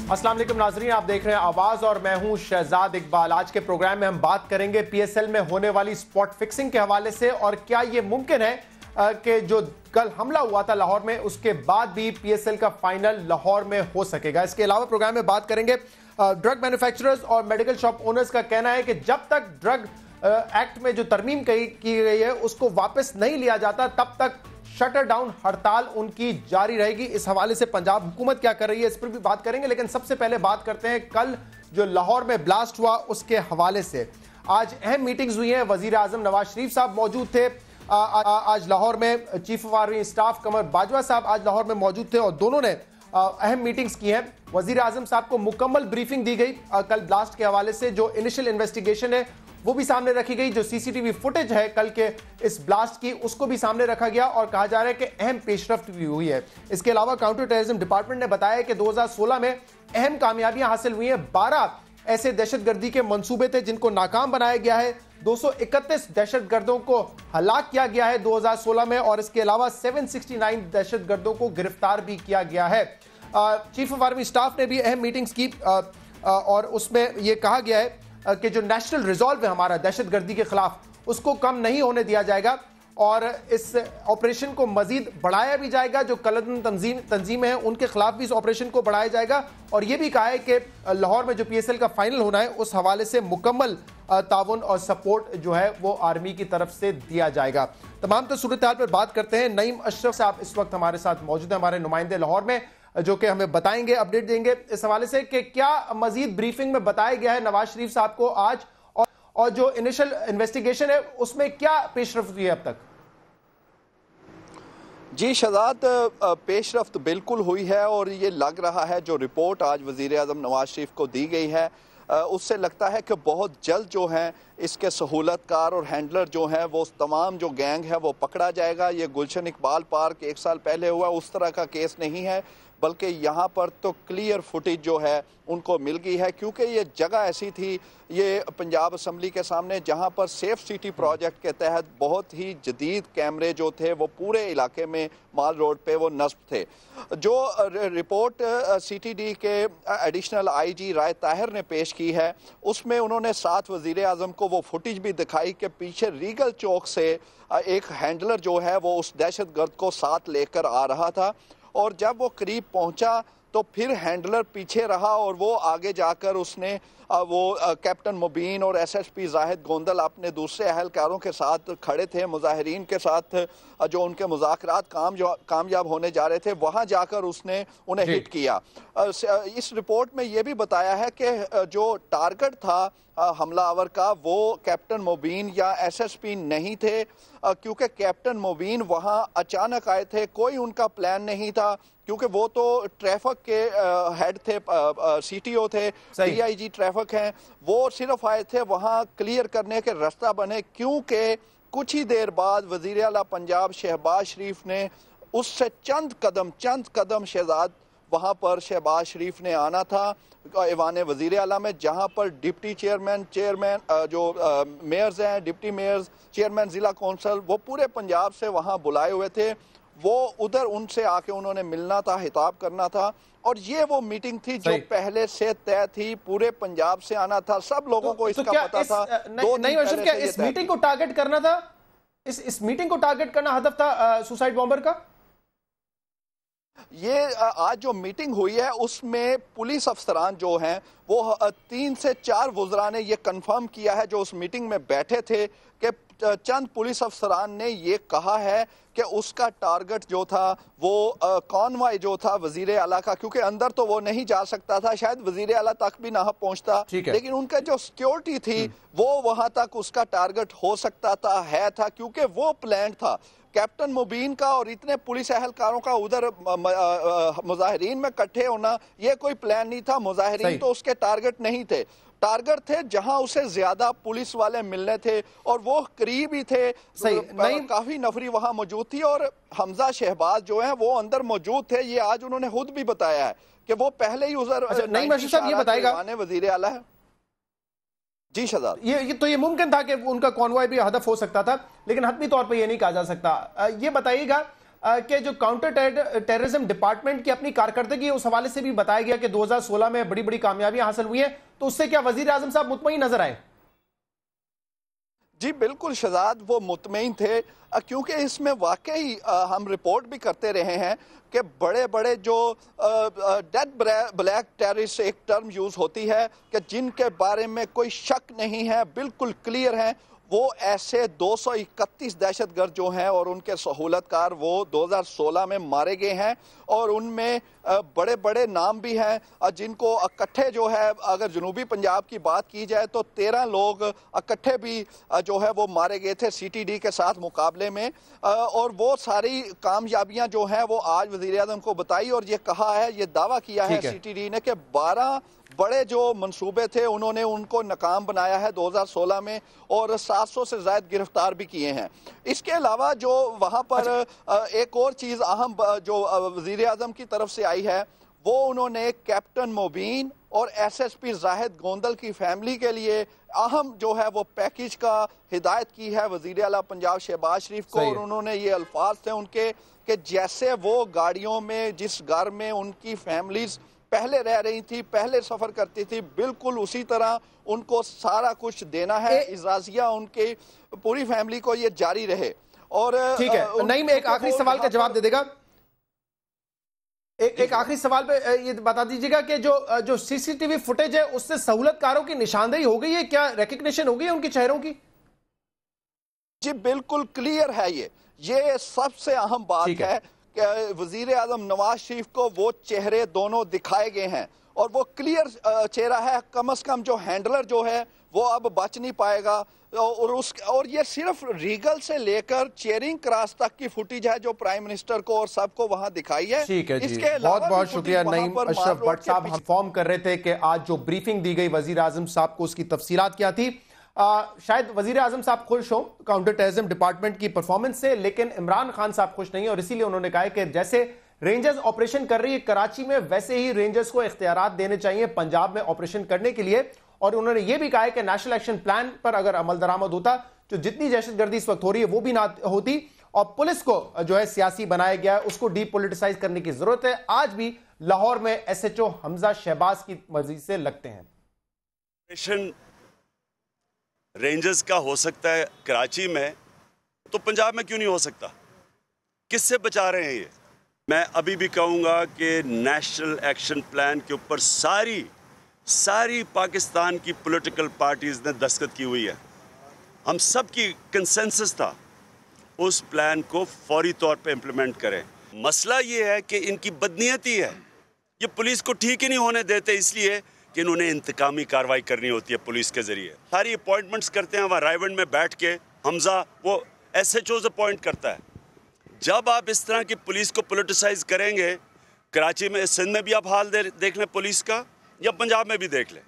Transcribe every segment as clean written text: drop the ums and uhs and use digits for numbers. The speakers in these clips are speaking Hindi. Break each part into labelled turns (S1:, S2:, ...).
S1: अस्सलाम वालेकुम नाजरीन, आप देख रहे हैं आवाज और मैं हूं शहजाद इकबाल। आज के प्रोग्राम में हम बात करेंगे पीएसएल में होने वाली स्पॉट फिक्सिंग के हवाले से और क्या यह मुमकिन है कि जो कल हमला हुआ था लाहौर में उसके बाद भी पीएसएल का फाइनल लाहौर में हो सकेगा। इसके अलावा प्रोग्राम में बात करेंगे ड्रग मैन्युफैक्चरर्स और मेडिकल शॉप ओनर्स का कहना है कि जब तक ड्रग एक्ट में जो तरमीम की गई है उसको वापस नहीं लिया जाता तब तक शटर डाउन हड़ताल उनकी जारी रहेगी। इस हवाले से पंजाब हुकूमत क्या कर रही है इस पर भी बात करेंगे, लेकिन सबसे पहले बात करते हैं कल जो लाहौर में ब्लास्ट हुआ उसके हवाले से। आज अहम मीटिंग्स हुई हैं, वजीर आजम नवाज शरीफ साहब मौजूद थे आज लाहौर में, चीफ ऑफ आर्मी स्टाफ कमर बाजवा साहब आज लाहौर में मौजूद थे और दोनों ने अहम मीटिंग्स की हैं। वजीर आजम साहब को मुकम्मल ब्रीफिंग दी गई कल ब्लास्ट के हवाले से। जो इनिशियल इन्वेस्टिगेशन है वो भी सामने रखी गई, जो सीसीटीवी फुटेज है कल के इस ब्लास्ट की उसको भी सामने रखा गया और कहा जा रहा है कि अहम पेशरफ्त भी हुई है। इसके अलावा काउंटर टेररिज्म डिपार्टमेंट ने बताया कि 2016 में अहम कामयाबियां हासिल हुई हैं। 12 ऐसे दहशतगर्दी के मंसूबे थे जिनको नाकाम बनाया गया है। 231 दहशतगर्दों को हलाक किया गया है 2016 में और इसके अलावा 769 दहशतगर्दों को गिरफ्तार भी किया गया है। चीफ ऑफ आर्मी स्टाफ ने भी अहम मीटिंग्स की और उसमें यह कहा गया है कि जो नेशनल रिजॉल्व है हमारा दहशतगर्दी के खिलाफ उसको कम नहीं होने दिया जाएगा और इस ऑपरेशन को मजीद बढ़ाया भी जाएगा। जो कलदन तंजीम है उनके खिलाफ भी इस ऑपरेशन को बढ़ाया जाएगा और यह भी कहा है कि लाहौर में जो पीएसएल का फाइनल होना है उस हवाले से मुकम्मल ताउन और सपोर्ट जो है वो आर्मी की तरफ से दिया जाएगा। तमाम तो सूरत हाल पर बात करते हैं। नईम अशरफ साहब इस वक्त हमारे साथ मौजूद है, हमारे नुमाइंदे लाहौर में, जो कि हमें बताएंगे, अपडेट देंगे इस हवाले से कि क्या मजीद ब्रीफिंग में बताया गया है नवाज शरीफ साहब को आज और जो इनिशियल इन्वेस्टिगेशन है उसमें क्या पेशरफ्त हुई है अब तक।
S2: जी शहजाद, पेशरफ्त बिल्कुल हुई है और ये लग रहा है जो रिपोर्ट आज वज़ीर आज़म नवाज शरीफ को दी गई है उससे लगता है कि बहुत जल्द जो है इसके सहूलतकार और हैंडलर जो हैं वो तमाम जो गैंग है वो पकड़ा जाएगा। ये गुलशन इकबाल पार्क 1 साल पहले हुआ उस तरह का केस नहीं है, बल्कि यहाँ पर तो क्लियर फुटेज जो है उनको मिल गई है, क्योंकि ये जगह ऐसी थी, ये पंजाब असम्बली के सामने, जहाँ पर सेफ सिटी प्रोजेक्ट के तहत बहुत ही जदीद कैमरे जो थे वो पूरे इलाके में माल रोड पे वो नस्ब थे। जो रिपोर्ट सीटीडी के एडिशनल आईजी राय ताहिर ने पेश की है उसमें उन्होंने साथ वज़ीर आज़म को वो फुटेज भी दिखाई कि पीछे रीगल चौक से एक हैंडलर जो है वो उस दहशतगर्द को साथ लेकर आ रहा था और जब वो करीब पहुंचा तो फिर हैंडलर पीछे रहा और वो आगे जाकर उसने कैप्टन मुबीन और एसएसपी जाहिद गोंदल अपने दूसरे अहलकारों के साथ खड़े थे, मुजाहिरीन के साथ जो उनके मुज़ाकरात कामयाब होने जा रहे थे, वहां जाकर उसने उन्हें हिट किया। इस रिपोर्ट में ये भी बताया है कि जो टारगेट था हमलावर का वो कैप्टन मुबीन या एसएसपी नहीं थे, क्योंकि कैप्टन मुबीन वहां अचानक आए थे, कोई उनका प्लान नहीं था, क्योंकि वो तो ट्रैफिक के हेड थे, सीटीओ थे, डीआईजी ट्रैफिक हैं, वो सिर्फ आए थे वहां क्लियर करने के रास्ता बने, क्योंकि कुछ ही देर बाद वजीर आला पंजाब शहबाज शरीफ ने उससे चंद कदम शहजाद वहां पर शहबाज शरीफ ने आना था ऐवान वजीर आला में, जहां पर डिप्टी चेयरमैन जो मेयर्स हैं, डिप्टी मेयर्स, चेयरमैन जिला कौंसल, वो पूरे पंजाब से वहां बुलाए हुए थे। वो उधर उनसे आके उन्होंने मिलना था, खिताब करना था और ये वो मीटिंग थी जो पहले से तय थी, पूरे पंजाब से आना था, सब लोगों को इसका पता था।
S1: क्या इस मीटिंग को टारगेट करना था, इस मीटिंग को टारगेट करना हदफ था सुसाइड बॉम्बर का?
S2: ये आज जो मीटिंग हुई है उसमें पुलिस अफसरान जो हैं वो 3 से 4 वुज़रा ने ये कंफर्म किया है जो उस मीटिंग में बैठे थे कि चंद पुलिस अफसरान ने ये कहा है कि उसका टारगेट जो था वो कॉन्वॉय जो था वजीर आला का, क्योंकि अंदर तो वो नहीं जा सकता था, शायद वजीर आला तक भी ना पहुंचता, लेकिन उनका जो सिक्योरिटी थी वो वहां तक उसका टारगेट हो सकता था, क्योंकि वो प्लान था कैप्टन मुबीन का और इतने पुलिस अहलकारों का उधर मुजाहिरीन में इकट्ठे होना, ये कोई प्लान नहीं था। मुजाहिरीन तो उसके टारगेट नहीं थे, टारगेट थे जहां उसे ज्यादा पुलिस वाले मिलने थे और वो करीब ही थे। काफी नफरी वहां मौजूद थी और हमजा शहबाज जो है वो अंदर मौजूद थे। ये आज उन्होंने खुद भी बताया है कि वो पहले ही उधर
S1: नहीं साहब ये बताएगा
S2: वजीर आला है। जी शहजाद,
S1: ये मुमकिन था कि उनका कॉन्वॉय भी हदफ हो सकता था, लेकिन हतमी तौर पर यह नहीं कहा जा सकता। ये बताइएगा कि जो काउंटर टेररिज्म डिपार्टमेंट की अपनी कारकर्दगी उस हवाले से भी बताया गया कि 2016 में बड़ी बड़ी कामयाबियां हासिल हुई हैं, तो उससे क्या वजीर आजम साहब मुतमईन नजर आए?
S2: जी बिल्कुल शहजाद, वो मुतमईन थे क्योंकि इसमें वाकई हम रिपोर्ट भी करते रहे हैं कि बड़े बड़े जो डेड ब्लैक टेररिस्ट एक टर्म यूज़ होती है कि जिनके बारे में कोई शक नहीं है, बिल्कुल क्लियर हैं, वो ऐसे 231 दहशतगर्द जो हैं और उनके सहूलतकार वो 2016 में मारे गए हैं। और उनमें बड़े बड़े नाम भी हैं जिनको इकट्ठे जो है, अगर जनूबी पंजाब की बात की जाए तो 13 लोग इकट्ठे भी जो है वो मारे गए थे सीटीडी के साथ मुकाबले में। और वो सारी कामयाबियां जो हैं वो आज वज़ीर आज़म को बताई और ये कहा है, ये दावा किया है सीटीडी ने कि 12 बड़े जो मंसूबे थे उन्होंने उनको नाकाम बनाया है 2016 में और 700 से ज़ायद गिरफ्तार भी किए हैं। इसके अलावा जो वहाँ पर एक और चीज़ अहम जो वज़ीर आज़म की तरफ से आई है, वो उन्होंने कैप्टन मोबीन और एसएसपी जाहिद गोंदल की फैमिली के लिए अहम जो है वो पैकेज का हिदायत की है वज़ीर आला पंजाब शहबाज शरीफ को। और उन्होंने ये अल्फाज थे उनके कि जैसे वो गाड़ियों में जिस घर में उनकी फैमिलीज पहले रह रही थी, पहले सफर करती थी, बिल्कुल उसी तरह उनको सारा कुछ देना है। इजाजिया उनके पूरी फैमिली को ये जारी रहे। और
S1: ठीक है, नईम एक आखिरी सवाल का जवाब दे देगा। एक आखिरी सवाल पे ये बता दीजिएगा कि जो सीसीटीवी फुटेज है उससे सहूलतकारों की निशानदेही हो गई है, क्या रिकग्निशन हो गई है उनके चेहरों की?
S2: जी बिल्कुल क्लियर है, ये सबसे अहम बात है कि वजीर आजम नवाज शरीफ को वो चेहरे दोनों दिखाए गए हैं और वो क्लियर चेहरा है। कम से कम जो हैंडलर जो है वो अब बच नहीं पाएगा। और ये सिर्फ रीगल से लेकर चेयरिंग क्रॉस तक की फुटेज है जो प्राइम मिनिस्टर को और सबको वहां दिखाई है।
S1: ठीक है जी, बहुत बहुत शुक्रिया नईम अशरफ भट्ट साहब। हम इन्फॉर्म कर रहे थे कि आज जो ब्रीफिंग दी गई वजीर आजम साहब को, उसकी तफसीलात क्या थी। शायद वजीर आजम साहब खुश हो काउंटर टेररिज्म डिपार्टमेंट की परफॉर्मेंस से, लेकिन इमरान खान साहब खुश नहीं, और इसीलिए उन्होंने कहा कि जैसे रेंजर्स ऑपरेशन कर रही है कराची में, वैसे ही रेंजर्स को इख्तियारात देने चाहिए पंजाब में ऑपरेशन करने के लिए। और उन्होंने यह भी कहा है कि नेशनल एक्शन प्लान पर अगर अमल दरामद होता तो जितनी दहशतगर्दी इस वक्त हो रही है वो भी ना होती, और पुलिस को जो है सियासी बनाया गया है उसको डीपोलिटिसाइज करने की जरूरत है। आज भी लाहौर में एसएचओ हमजा शहबाज की मर्जी से लगते हैं।
S3: ऑपरेशन रेंजर्स का हो सकता है कराची में, तो पंजाब में क्यों नहीं हो सकता? किससे बचा रहे हैं ये? मैं अभी भी कहूँगा कि नेशनल एक्शन प्लान के ऊपर सारी पाकिस्तान की पॉलिटिकल पार्टीज ने दस्तखत की हुई है। हम सब की कंसेंसस था उस प्लान को फौरी तौर पे इम्प्लीमेंट करें। मसला ये है कि इनकी बदनीयती है, ये पुलिस को ठीक ही नहीं होने देते, इसलिए कि इन्होंने इंतकामी कार्रवाई करनी होती है पुलिस के जरिए। सारी अपॉइंटमेंट्स करते हैं वहाँ रायवंड में बैठ के, हमजा वो एसएचओज अपॉइंट करता है। जब आप इस तरह की पुलिस को पोलिटिसाइज करेंगे, कराची में, सिंध में भी आप हाल देख लें पुलिस का, या पंजाब में भी देख लें।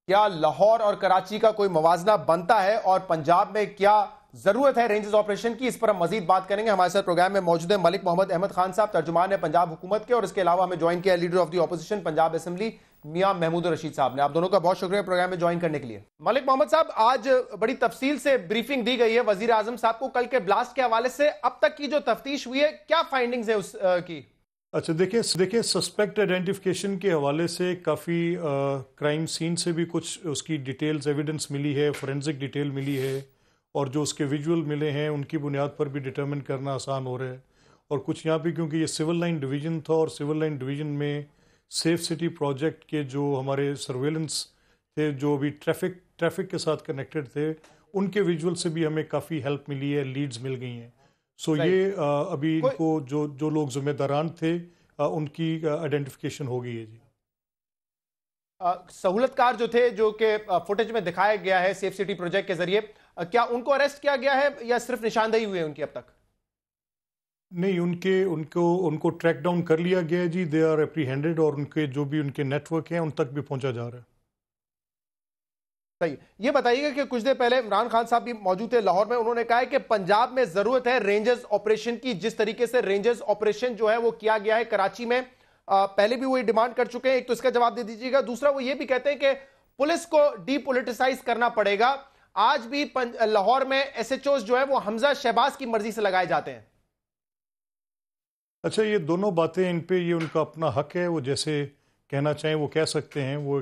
S1: क्या लाहौर और कराची का कोई मवाजना बनता है और पंजाब में क्या जरूरत है रेंजर्स ऑपरेशन की? इस पर हम मजीद बात करेंगे। हमारे साथ प्रोग्राम में मौजूद है मलिक मोहम्मद अहमद खान साहब, तर्जुमान है पंजाब हुकूमत के, और इसके अलावा हमें ज्वाइन किया leader of the opposition Punjab assembly Mian Mahmood Rasheed Sahab ने। आप दोनों का बहुत शुक्रिया प्रोग्राम में ज्वाइन करने के लिए। मलिक मोहम्मद साहब, आज बड़ी तफसील से ब्रीफिंग दी गई है वजीर आजम साहब को कल के ब्लास्ट के हवाले से। अब तक की जो तफ्तीश हुई है, क्या फाइंडिंग्स है उसकी?
S4: अच्छा, देखिए सस्पेक्ट आइडेंटिफिकेशन के हवाले से काफ़ी क्राइम सीन से भी कुछ उसकी डिटेल्स एविडेंस मिली है, फोरेंसिक डिटेल मिली है, और जो उसके विजुअल मिले हैं उनकी बुनियाद पर भी डिटरमिन करना आसान हो रहा है। और कुछ यहाँ पे क्योंकि ये सिविल लाइन डिवीज़न था और सिविल लाइन डिवीज़न में सेफ सिटी प्रोजेक्ट के जो हमारे सर्वेलेंस थे, जो भी ट्रैफिक के साथ कनेक्टेड थे, उनके विजुअल से भी हमें काफ़ी हेल्प मिली है, लीड्स मिल गई हैं। सो ये अभी इनको जो लोग जिम्मेदारान थे उनकी आइडेंटिफिकेशन हो गई है जी।
S1: सहूलतकार जो थे, जो कि फुटेज में दिखाया गया है सेफ सिटी प्रोजेक्ट के जरिए, क्या उनको अरेस्ट किया गया है या सिर्फ निशानदेही हुई है उनकी अब तक?
S4: नहीं, उनको ट्रैक डाउन कर लिया गया है जी। दे आर एप्रीहेंडेड और उनके जो भी उनके नेटवर्क हैं उन तक भी पहुंचा जा रहा है।
S1: सही। ये बताइएगा कि कुछ देर पहले इमरान खान साहब भी मौजूद थे लाहौर में, उन्होंने कहा है कि पंजाब में जरूरत है रेंजर्स ऑपरेशन की। जिस तरीके से रेंजर्स ऑपरेशन जो है वो किया गया है कराची में, पहले भी वही डिमांड कर चुके हैं। एक तो इसका जवाब दे दीजिएगा। दूसरा, वो ये भी कहते हैं कि पुलिस को डीपोलिटिसाइज करना पड़ेगा। आज भी लाहौर में एसएचओज जो है वो हमजा शहबाज की मर्जी से लगाए जाते हैं।
S4: अच्छा, ये दोनों बातें, इन पे ये उनका अपना हक है, वो जैसे कहना चाहें वो कह सकते हैं, वो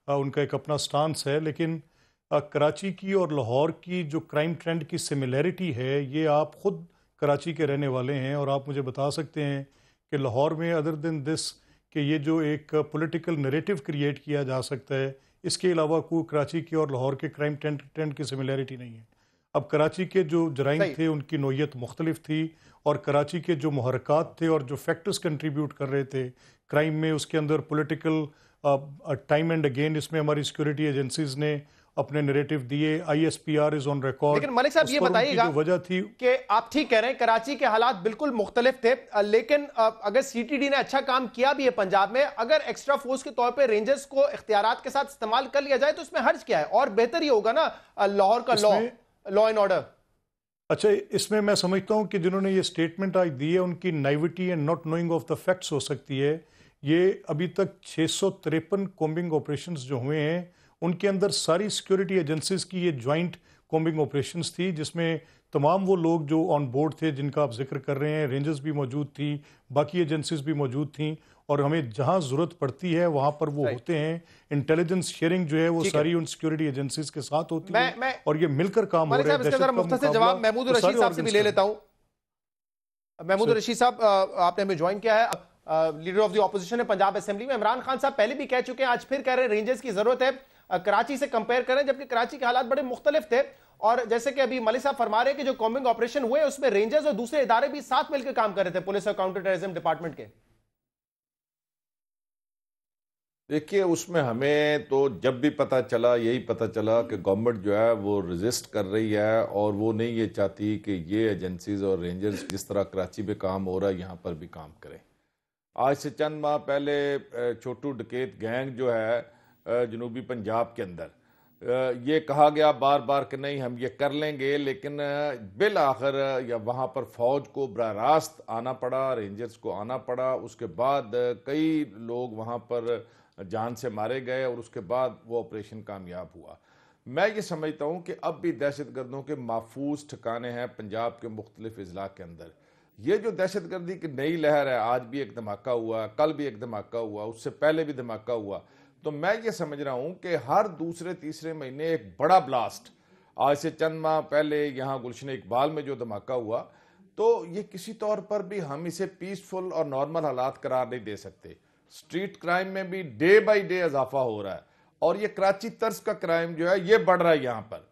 S4: उनका एक अपना स्टांस है। लेकिन कराची की और लाहौर की जो क्राइम ट्रेंड की सिमिलैरिटी है, ये आप खुद कराची के रहने वाले हैं और आप मुझे बता सकते हैं कि लाहौर में अदर देन दिस कि ये जो एक पॉलिटिकल नैरेटिव क्रिएट किया जा सकता है, इसके अलावा कोई कराची की और लाहौर के क्राइम ट्रेंड की सिमिलैरिटी नहीं है। अब कराची के जो जराइम थे उनकी नोयत मुख्तलिफ थी, और कराची के जो मुहरकात थे और जो फैक्टर्स कंट्रीब्यूट कर रहे थे क्राइम में, उसके अंदर पॉलिटिकल टाइम एंड अगेन इसमें हमारी सिक्योरिटी एजेंसीज ने अपने नैरेटिव दिए। ISPR is on record.
S1: लेकिन मलिक साहब ये बताइएगा,
S4: वजह थी
S1: कि आप ठीक कह रहे हैं कराची के हालात बिल्कुल मुख्तलिफ थे, लेकिन अगर CTD ने अच्छा काम किया भी है पंजाब में, अगर एक्स्ट्रा फोर्स के तौर पे रेंजर्स को इख्तियारात के साथ इस्तेमाल कर लिया जाए तो इसमें हर्ज क्या है? और बेहतर ही होगा ना लाहौर का लॉ एंड ऑर्डर।
S4: अच्छा, इसमें मैं समझता हूं कि जिन्होंने ये स्टेटमेंट आज दी है उनकी naivety and not knowing of the facts हो सकती है। ये अभी तक 653 कॉम्बिंग ऑपरेशंस जो हुए हैं, उनके अंदर सारी सिक्योरिटी एजेंसीज की ये ज्वाइंट कॉम्बिंग ऑपरेशंस थी, जिसमें तमाम वो लोग जो ऑन बोर्ड थे जिनका आप जिक्र कर रहे हैं, रेंजर्स भी मौजूद थी, बाकी एजेंसीज भी मौजूद थी, और हमें जहां जरूरत पड़ती है वहां पर वो होते हैं। इंटेलिजेंस शेयरिंग जो है वो सारी उन सिक्योरिटी एजेंसीज के साथ होती है और ये मिलकर काम हो रहा है।
S1: इसका जरा मुख्तसर जवाब महमूद रशीद साहब से भी ले लेता हूं। महमूद रशीद साहब, आपने हमें ज्वाइन किया है, लीडर ऑफ द ऑपोजिशन है पंजाब असेंबली में। इमरान खान साहब पहले भी कह चुके हैं, आज फिर कह रहे हैं रेंजर्स की जरूरत है, कराची से कंपेयर करें, जबकि कराची के हालात बड़े मुख्तलिफ थे। और जैसे कि अभी मलिक साहब फरमा रहे हैं कि जो कॉम्बिंग ऑपरेशन हुए उसमें रेंजर्स और दूसरे इदारे भी साथ मिलकर काम कर रहे थे, पुलिस और काउंटर टेररिज्म डिपार्टमेंट के।
S5: देखिए, उसमें हमें तो जब भी पता चला, यही पता चला कि गवर्नमेंट जो है वो रेजिस्ट कर रही है और वो नहीं ये चाहती कि ये एजेंसीज और रेंजर्स जिस तरह कराची में काम हो रहा है यहाँ पर भी काम करें। आज से चंद माह पहले छोटू डकैत गैंग जो है जनूबी पंजाब के अंदर, ये कहा गया बार बार कि नहीं हम ये कर लेंगे, लेकिन बिल आखिर या वहाँ पर फौज को बराह रास्त आना पड़ा, रेंजर्स को आना पड़ा। उसके बाद कई लोग वहाँ पर जान से मारे गए और उसके बाद वो ऑपरेशन कामयाब हुआ। मैं ये समझता हूँ कि अब भी दहशतगर्दों के महफूज ठिकाने हैं पंजाब के मुख्तलिफ अजला के अंदर। ये जो दहशतगर्दी की नई लहर है, आज भी एक धमाका हुआ, कल भी एक धमाका हुआ, उससे पहले भी धमाका हुआ, तो मैं ये समझ रहा हूं कि हर दूसरे तीसरे महीने एक बड़ा ब्लास्ट, आज से चंद माह पहले यहाँ गुलशन इकबाल में जो धमाका हुआ, तो ये किसी तौर पर भी हम इसे पीसफुल और नॉर्मल हालात करार नहीं दे सकते। स्ट्रीट क्राइम में भी डे बाई डे इजाफा हो रहा है और ये कराची तर्ज का क्राइम जो है ये बढ़ रहा है यहाँ पर।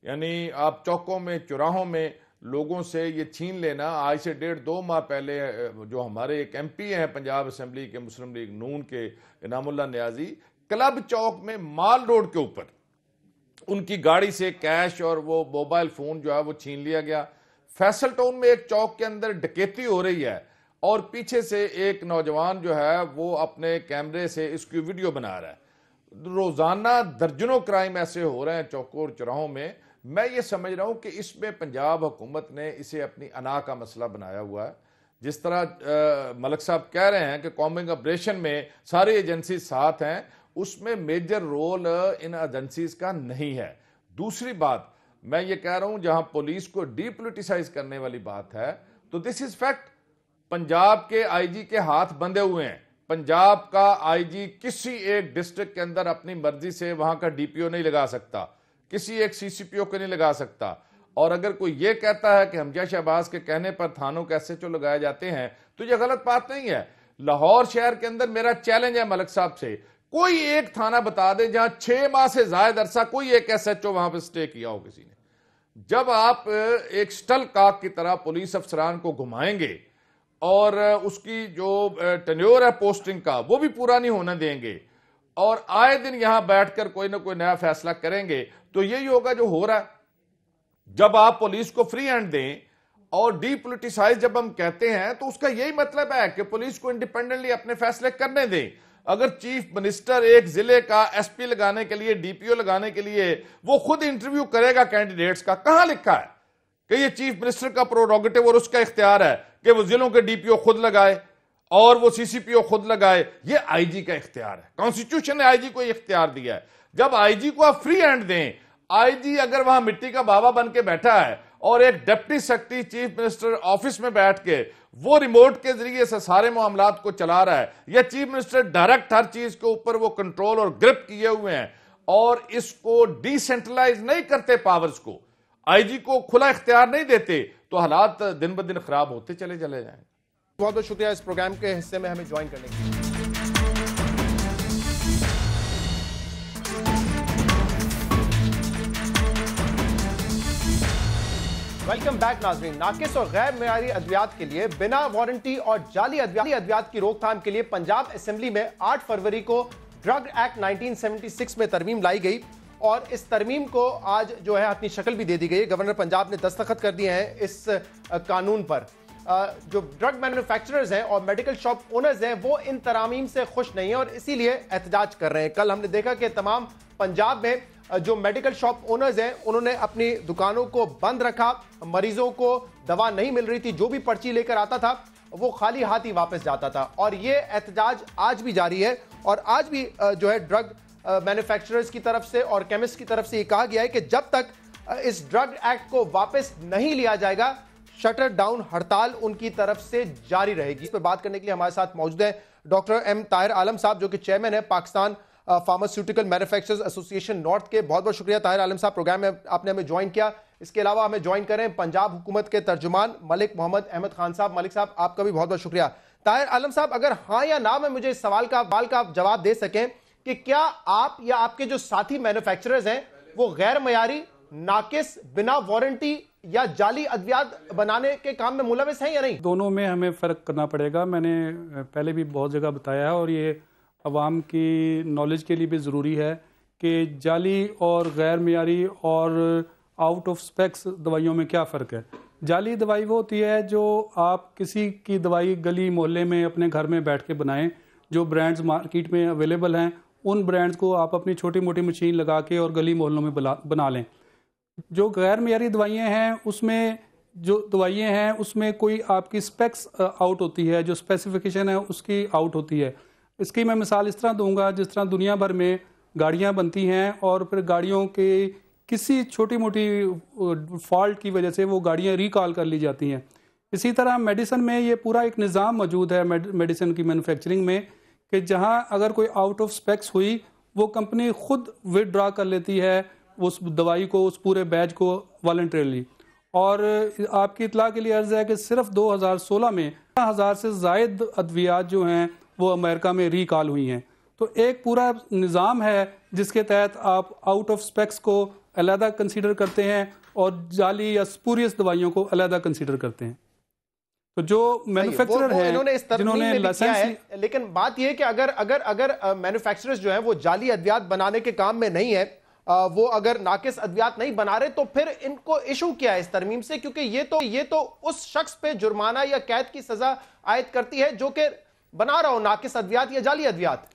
S5: यानी आप चौकों में, चौराहों में लोगों से ये छीन लेना। आज से 1.5-2 माह पहले जो हमारे एक MP हैं पंजाब असेंबली के मुस्लिम लीग नून के इनामुल्लाह नियाजी, क्लब चौक में माल रोड के ऊपर उनकी गाड़ी से कैश और वो मोबाइल फोन जो है वो छीन लिया गया। फैसल टाउन में एक चौक के अंदर डकैती हो रही है और पीछे से एक नौजवान जो है वो अपने कैमरे से इसकी वीडियो बना रहा है। रोजाना दर्जनों क्राइम ऐसे हो रहे हैं चौकों और चौराहों में। मैं ये समझ रहा हूं कि इसमें पंजाब हुकूमत ने इसे अपनी अना का मसला बनाया हुआ है। जिस तरह मलिक साहब कह रहे हैं कि कॉम्बिंग ऑपरेशन में सारी एजेंसी साथ हैं, उसमें मेजर रोल इन एजेंसीज का नहीं है। दूसरी बात मैं ये कह रहा हूं, जहां पुलिस को डीपोलिटिसाइज करने वाली बात है, तो दिस इज फैक्ट। पंजाब के IG के हाथ बंधे हुए हैं। पंजाब का IG किसी एक डिस्ट्रिक्ट के अंदर अपनी मर्जी से वहां का DPO नहीं लगा सकता, किसी एक CCPO को नहीं लगा सकता। और अगर कोई ये कहता है कि हमजा शहबाज के कहने पर थानों के SHO लगाए जाते हैं, तो ये गलत बात नहीं है। लाहौर शहर के अंदर मेरा चैलेंज है मलिक साहब से, कोई एक थाना बता दे जहां 6 माह से ज्यादा अरसा कोई एक SHO वहां पर स्टे किया हो किसी ने। जब आप एक स्टल काक की तरह पुलिस अफसरान को घुमाएंगे और उसकी जो टेन्योर है पोस्टिंग का वो भी पूरा नहीं होने देंगे और आए दिन यहां बैठकर कोई ना कोई नया फैसला करेंगे, तो यही होगा जो हो रहा है। जब आप पुलिस को फ्री हैंड दें और डीपोलिटिसाइज जब हम कहते हैं, तो उसका यही मतलब है कि पुलिस को इंडिपेंडेंटली अपने फैसले करने दें। अगर चीफ मिनिस्टर एक जिले का SP लगाने के लिए, DPO लगाने के लिए वो खुद इंटरव्यू करेगा कैंडिडेट्स का, कहां लिखा है कि ये चीफ मिनिस्टर का प्रोरोगेटिव और उसका इख्तियार है कि वो जिलों के DPO खुद लगाए और वो CCPO खुद लगाए? ये IG का इख्तियार है। कॉन्स्टिट्यूशन ने IG को इख्तियार दिया है। जब IG को आप फ्री हैंड दें, IG अगर वहां मिट्टी का बाबा बन के बैठा है और एक deputy secretary chief minister office में बैठ के वो रिमोट के जरिए से सारे मामलात को चला रहा है, या चीफ मिनिस्टर डायरेक्ट हर चीज के ऊपर वो कंट्रोल और ग्रिप किए हुए हैं और इसको डिसेंट्रलाइज नहीं करते, पावर्स को आईजी को खुला इख्तियार नहीं देते, तो हालात दिन ब दिन खराब होते चले जाएंगे।
S1: बहुत बहुत शुक्रिया इस प्रोग्राम के हिस्से में हमें ज्वाइन करने के लिए। वेलकम बैक नाजरीन। नाकिस और गैर मेयारी अद्वियात के लिए बिना वारंटी और जाली अद्वियात की रोकथाम के लिए पंजाब असेंबली में 8 फरवरी को ड्रग एक्ट 1976 में तरमीम लाई गई और इस तरमीम को आज जो है अपनी शक्ल भी दे दी गई। गवर्नर पंजाब ने दस्तखत कर दिए हैं इस कानून पर। जो ड्रग मैन्युफैक्चरर्स हैं और मेडिकल शॉप ओनर्स हैं वो इन तरामीम से खुश नहीं है और इसीलिए एहतजाज कर रहे हैं। कल हमने देखा कि तमाम पंजाब में जो मेडिकल शॉप ओनर्स हैं उन्होंने अपनी दुकानों को बंद रखा, मरीजों को दवा नहीं मिल रही थी, जो भी पर्ची लेकर आता था वो खाली हाथ ही वापस जाता था और ये एहतजाज आज भी जारी है। और आज भी जो है ड्रग मैन्युफैक्चरर्स की तरफ से और केमिस्ट की तरफ से ये कहा गया है कि जब तक इस ड्रग एक्ट को वापस नहीं लिया जाएगा शटर डाउन हड़ताल उनकी तरफ से जारी रहेगी। इस पर बात करने के लिए हमारे साथ मौजूद है डॉक्टर एम ताहिर आलम साहब जो कि चेयरमैन है Pakistan pharmaceutical manufacturers association north के। बहुत बहुत शुक्रिया ताहिर आलम साहब, प्रोग्राम में आपने हमें ज्वाइन किया। इसके अलावा हमें ज्वाइन करें पंजाब हुकूमत के तर्जुमान मलिक मोहम्मद अहमद खान साहब। मलिक साहब आपका भी बहुत बहुत शुक्रिया। ताहिर आलम साहब, अगर हाँ या ना में मुझे इस सवाल का जवाब दे सकें कि क्या आप या आपके जो साथी मैन्युफैक्चरर्स हैं वो गैर मयारी, नाकिस, बिना वारंटी या जाली अद्वियात बनाने के काम में मुलविस हैं या नहीं?
S6: दोनों में हमें फ़र्क करना पड़ेगा। मैंने पहले भी बहुत जगह बताया है और ये अवाम की नॉलेज के लिए भी ज़रूरी है कि जाली और गैर मयारी और आउट ऑफ स्पेक्स दवाइयों में क्या फ़र्क है। जाली दवाई वो होती है जो आप किसी की दवाई गली मोहल्ले में अपने घर में बैठ के बनाएं, जो ब्रांड्स मार्केट में अवेलेबल हैं उन ब्रांड्स को आप अपनी छोटी मोटी मशीन लगा के और गली मोहल्लों में बना लें। जो गैर मयारी दवाइयाँ हैं उसमें उसमें कोई आपकी स्पेक्स आउट होती है, जो स्पेसिफिकेशन है उसकी आउट होती है। इसकी मैं मिसाल इस तरह दूंगा, जिस तरह दुनिया भर में गाड़ियां बनती हैं और फिर गाड़ियों के किसी छोटी मोटी फॉल्ट की वजह से वो गाड़ियां रिकॉल कर ली जाती हैं। इसी तरह मेडिसिन में ये पूरा एक निज़ाम मौजूद है मेडिसिन की मैन्युफैक्चरिंग में कि जहां अगर कोई आउट ऑफ स्पेक्स हुई वो कंपनी खुद विदड्रॉ कर लेती है उस दवाई को, उस पूरे बैच को वॉलंटरीली। और आपकी इतला के लिए अर्ज़ है कि सिर्फ 2016 में 1000 से ज़ायद अद्वियात जो हैं वो अमेरिका में रिकॉल हुई हैं। तो एक पूरा निज़ाम है जिसके तहत आप आउट ऑफ स्पेक्स को अलहदा कंसीडर करते हैं और जाली या स्पूरियस दवाइयों को अलहदा कंसीडर करते हैं। तो जो मैन्युफैक्चरर है जिन्होंने लाइसेंस,
S1: लेकिन बात यह है कि अगर मैन्युफैक्चरर्स जो है वो जाली अद्वियात बनाने के काम में नहीं है, वो अगर नाकिस अद्वियात नहीं बना रहे, तो फिर इनको इशू क्या है इस तरमीम से? क्योंकि ये तो उस शख्स पे जुर्माना या कैद की सजा आयद करती है जो कि बना रहा हो नाकिस अद्वियात या जाली अद्वियात।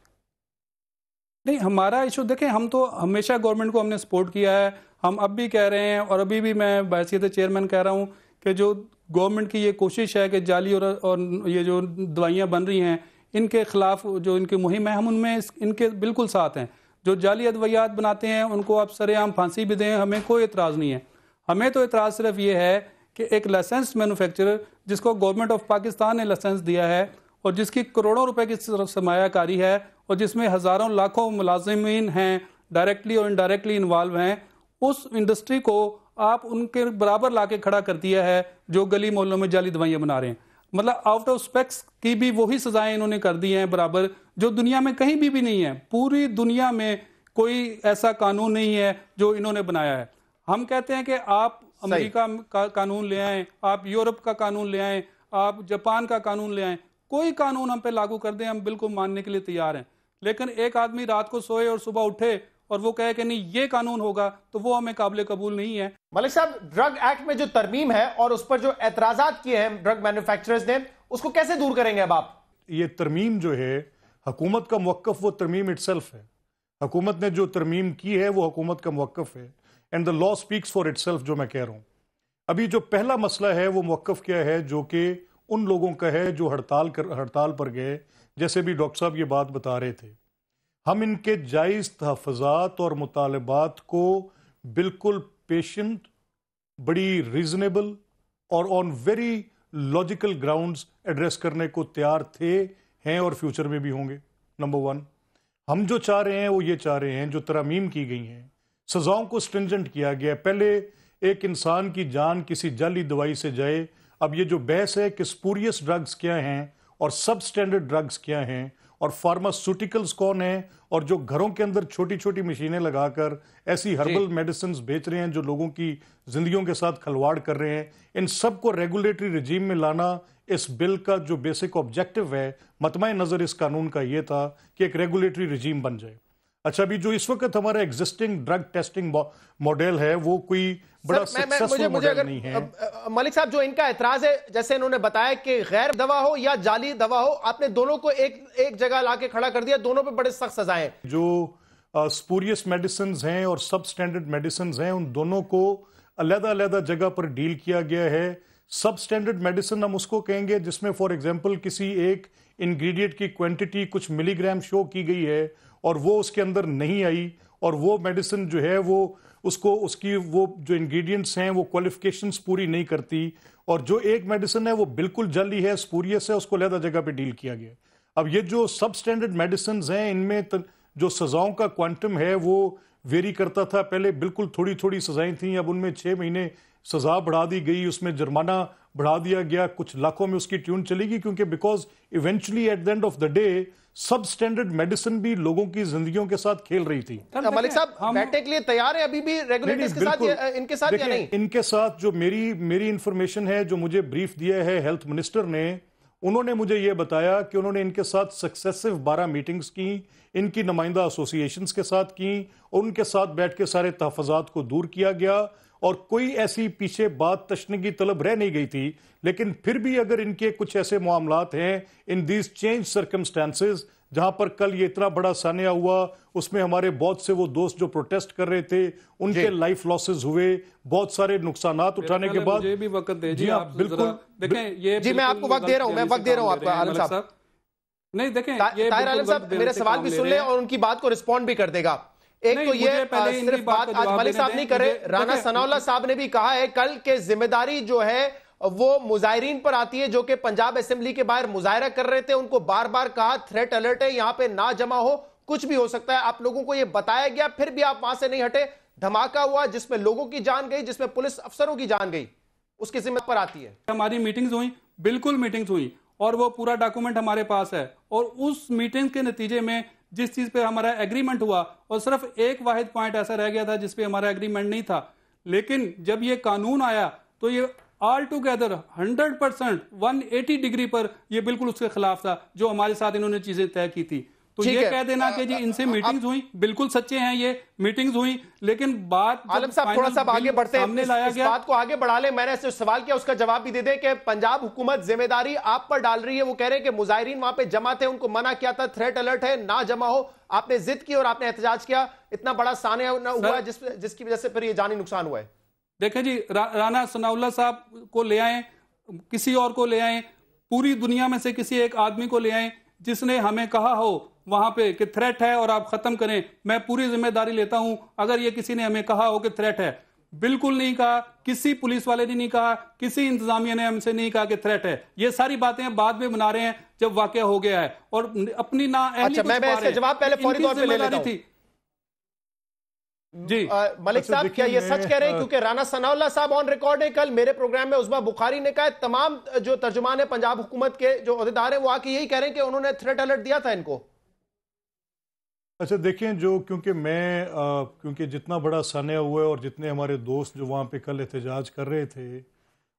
S6: नहीं, हमारा इशू देखें, हम तो हमेशा गवर्नमेंट को हमने सपोर्ट किया है। हम अब भी कह रहे हैं और अभी भी मैं बहसीयत चेयरमैन कह रहा हूं कि जो गवर्नमेंट की ये कोशिश है कि जाली और ये जो दवाइयां बन रही हैं इनके खिलाफ जो इनकी मुहिम है, हम उनमें इनके बिल्कुल साथ हैं। जो जाली अद्वियात बनाते हैं उनको आप सरेआम फांसी भी दें, हमें कोई एतराज़ नहीं है। हमें तो एतराज़ सिर्फ ये है कि एक लाइसेंस मैन्युफैक्चरर जिसको गवर्नमेंट ऑफ पाकिस्तान ने लाइसेंस दिया है और जिसकी करोड़ों रुपए की सरमायाकारी है और जिसमें हज़ारों लाखों मुलाजिमीन हैं, डायरेक्टली और इनडायरेक्टली इन्वॉल्व हैं, उस इंडस्ट्री को आप उनके बराबर लाके खड़ा कर दिया है जो गली मोहल्लों में जाली दवाइयाँ बना रहे हैं। मतलब आउट ऑफ स्पेक्स की भी वही सजाएं इन्होंने कर दी हैं बराबर, जो दुनिया में कहीं भी नहीं है। पूरी दुनिया में कोई ऐसा कानून नहीं है जो इन्होंने बनाया है। हम कहते हैं कि आप अमेरिका का कानून ले आएं, आप यूरोप का कानून ले आएं, आप जापान का कानून ले आएं, कोई कानून हम पे लागू कर दें, हम बिल्कुल मानने के लिए तैयार हैं। लेकिन एक आदमी रात को सोए और सुबह उठे और वो कहे कि नहीं ये कानून होगा, तो वो हमें काबिल कबूल नहीं है।
S1: मलिक साहब, ड्रग एक्ट में जो तरमीम है और उस पर जो एतराजात किए हैं ड्रग मैन्युफैक्चरर्स ने, उसको कैसे दूर करेंगे अब आप?
S4: ये तरमीम जो है हुकूमत का मुवक्कफ, वो तरमीम इटसेल्फ है। हुकूमत ने जो तरमीम की है वो हुकूमत का मुवक्कफ है and the law speaks for itself, जो मैं कह रहा हूं। अभी जो पहला मसला है वो मुवक्कफ क्या है, जो कि उन लोगों का है जो हड़ताल पर गए। जैसे भी डॉक्टर साहब ये बात बता रहे थे, हम इनके जायज़ तहफ़्फ़ुज़ात और मुतालबात को बिल्कुल पेशेंट बड़ी रीजनेबल और on very logical grounds address करने को तैयार थे, हैं और फ्यूचर में भी होंगे। नंबर वन, हम जो चाह रहे हैं वो ये चाह रहे हैं, जो तरमीम की गई हैं, सजाओं को स्ट्रिंजेंट किया गया। पहले एक इंसान की जान किसी जाली दवाई से जाए, अब ये जो बहस है कि स्पूरियस ड्रग्स क्या हैं और सब स्टैंडर्ड ड्रग्स क्या हैं और फार्मास्यूटिकल्स कौन है, और जो घरों के अंदर छोटी छोटी मशीनें लगाकर ऐसी हर्बल मेडिसिन बेच रहे हैं जो लोगों की जिंदगियों के साथ खलवाड़ कर रहे हैं, इन सब को रेगुलेटरी रिजीम में लाना इस बिल का जो बेसिक ऑब्जेक्टिव है, मतमाए नजर इस कानून का ये था कि एक रेगुलेटरी रिजीम बन जाए। अच्छा, अभी जो इस वक्त हमारा एग्जिस्टिंग ड्रग टेस्टिंग मॉडल है वो कोई बड़ा सक्सेसफुल मॉडल नहीं है।
S1: मलिक साहब, जो इनका एतराज है, जैसे इन्होंने बताया कि गैर दवा हो या जाली दवा हो, आपने दोनों को एक जगह लाके खड़ा कर दिया, दोनों पे बड़े सख्त सजाएं हैं।
S4: जो स्पूरियस मेडिसिन हैं और सब स्टैंडर्ड मेडिसिन हैं, उन दोनों को अलग-अलग जगह पर डील किया गया है। सब स्टैंडर्ड मेडिसिन हम उसको कहेंगे जिसमें फॉर एग्जांपल किसी एक इंग्रेडिएंट की क्वांटिटी कुछ मिलीग्राम शो की गई है और वो उसके अंदर नहीं आई, और वो मेडिसिन जो है वो उसकी वो जो इंग्रेडिएंट्स हैं वो क्वालिफिकेशंस पूरी नहीं करती, और जो एक मेडिसिन है वो बिल्कुल जाली है, स्पूरियस है, उसको अलग जगह पे डील किया गया। अब ये जो सब स्टैंडर्ड मेडिसिन हैं, इनमें जो सजाओं का क्वांटम है वो वेरी करता था। पहले बिल्कुल थोड़ी थोड़ी सजाएं थी, अब उनमें 6 महीने सजा बढ़ा दी गई, उसमें जुर्माना बढ़ा दिया गया, कुछ लाखों में उसकी ट्यून चलेगी, क्योंकि because eventually at the end of the day सब स्टैंडर्ड मेडिसिन भी लोगों की जिंदगियों के साथ खेल रही थी।
S1: मलिक साहब बैठने के लिए तैयार है अभी भी रेगुलेटर्स के साथ, इनके साथ या नहीं?
S4: इनके साथ जो मेरी इंफॉर्मेशन है, जो मुझे ब्रीफ दिया है हेल्थ मिनिस्टर ने, उन्होंने मुझे ये बताया कि उन्होंने इनके साथ सक्सेसिव 12 मीटिंग्स की, इनकी नुमाइंदा एसोसिएशंस के साथ की, और उनके साथ बैठ के सारे तहफ़्फ़ुज़ात को दूर किया गया, और कोई ऐसी पीछे बात तशनीगी तलब रह नहीं गई थी। लेकिन फिर भी अगर इनके कुछ ऐसे मामलात हैं इन दीज चेंज सर्कमस्टेंसेस, जहां पर कल ये इतना बड़ा सानिया हुआ, उसमें हमारे बहुत से वो दोस्त जो प्रोटेस्ट कर रहे थे उनके लाइफ लॉसेस हुए, बहुत सारे नुकसानात उठाने के बाद।
S6: मुझे भी वक्त दे जी, आप
S4: बिल्कुल
S6: देखें ये
S1: जी, मैं आपको वक्त दे रहा हूं, मैं वक्त दे रहा हूं आपको आलम साहब।
S6: नहीं देखें,
S1: ताहिर आलम साहब मेरे सवाल भी सुन लें और उनकी बात को रिस्पॉन्ड भी कर देगा। एक तो ये सिर्फ बात आज मलिक साहब नहीं करे, राना सनाउल्लाह साहब ने भी कहा है कल के जिम्मेदारी जो है वो मुजाहिरीन पर आती है, जो कि पंजाब असेंबली के बाहर मुजाहिरा कर रहे थे। उनको बार बार कहा थ्रेट अलर्ट है, यहां पे ना जमा हो, कुछ भी हो सकता है। आप लोगों को ये बताया गया, फिर भी आप वहां से नहीं हटे। धमाका हुआ जिसमें लोगों की जान गई, जिसमें पुलिस अफसरों की जान गई, उसकी जिम्मेदारी पर आती है।
S6: हमारी मीटिंग्स हुई, बिल्कुल मीटिंग्स हुई, और वो पूरा डॉक्यूमेंट हमारे पास है, और उस मीटिंग के नतीजे में जिस चीज पे हमारा एग्रीमेंट हुआ, और सिर्फ एक वाहिद पॉइंट ऐसा रह गया था जिस पे हमारा एग्रीमेंट नहीं था, लेकिन जब ये कानून आया तो ये ऑल टुगेदर 100% 180 डिग्री पर ये बिल्कुल उसके खिलाफ था जो हमारे साथ इन्होंने चीजें तय की थी। तो ये कह देना कि जी इनसे मीटिंग्स हुई, बिल्कुल सच्चे हैं, ये मीटिंग्स हुई, लेकिन बात
S1: आलम साहब थोड़ा सा आगे बढ़ते हैं, इस बात को आगे बढ़ा ले। मैंने जो सवाल किया उसका जवाब भी दे दें कि पंजाब हुकूमत जिम्मेदारी आप पर डाल रही है। वो कह रहे हैं कि मुजाहिरीन वहां पे जमा थे, उनको मना किया था, थ्रेट अलर्ट है, ना जमा हो, आपने जिद की और आपने एहतजाज किया, इतना बड़ा सानिया हुआ जिसकी वजह से फिर ये जानी नुकसान हुआ है।
S6: देखें जी, राना सनाउल्लाह साहब को ले आए, किसी और को ले आए, पूरी दुनिया में से किसी एक आदमी को ले आए जिसने हमें कहा हो वहां पे कि थ्रेट है और आप खत्म करें, मैं पूरी जिम्मेदारी लेता हूं। अगर ये किसी ने हमें कहा हो कि थ्रेट है, बिल्कुल नहीं कहा, किसी पुलिस वाले ने नहीं कहा, किसी इंतजामिया ने हमसे नहीं कहा कि थ्रेट है। ये सारी बातें बाद में बना रहे हैं जब वाकया हो गया है, और अपनी ना
S1: जवाब पहले फौरी तौर पे ले लेता हूं जी। मलिक साहब क्या ये सच कह रहे हैं? क्योंकि राना सनाउल्लाह साहब ऑन रिकॉर्ड है, कल मेरे प्रोग्राम में उस्मा बुखारी ने कहा, तमाम जो तर्जुमान है पंजाब हुकूमत के जो ओहदेदार हैं वो आके यही कह रहे हैं कि उन्होंने थ्रेट अलर्ट दिया था इनको।
S4: अच्छा देखें, जो क्योंकि जितना बड़ा सानिया हुआ है और जितने हमारे दोस्त जो वहाँ पे कल एहतजाज कर रहे थे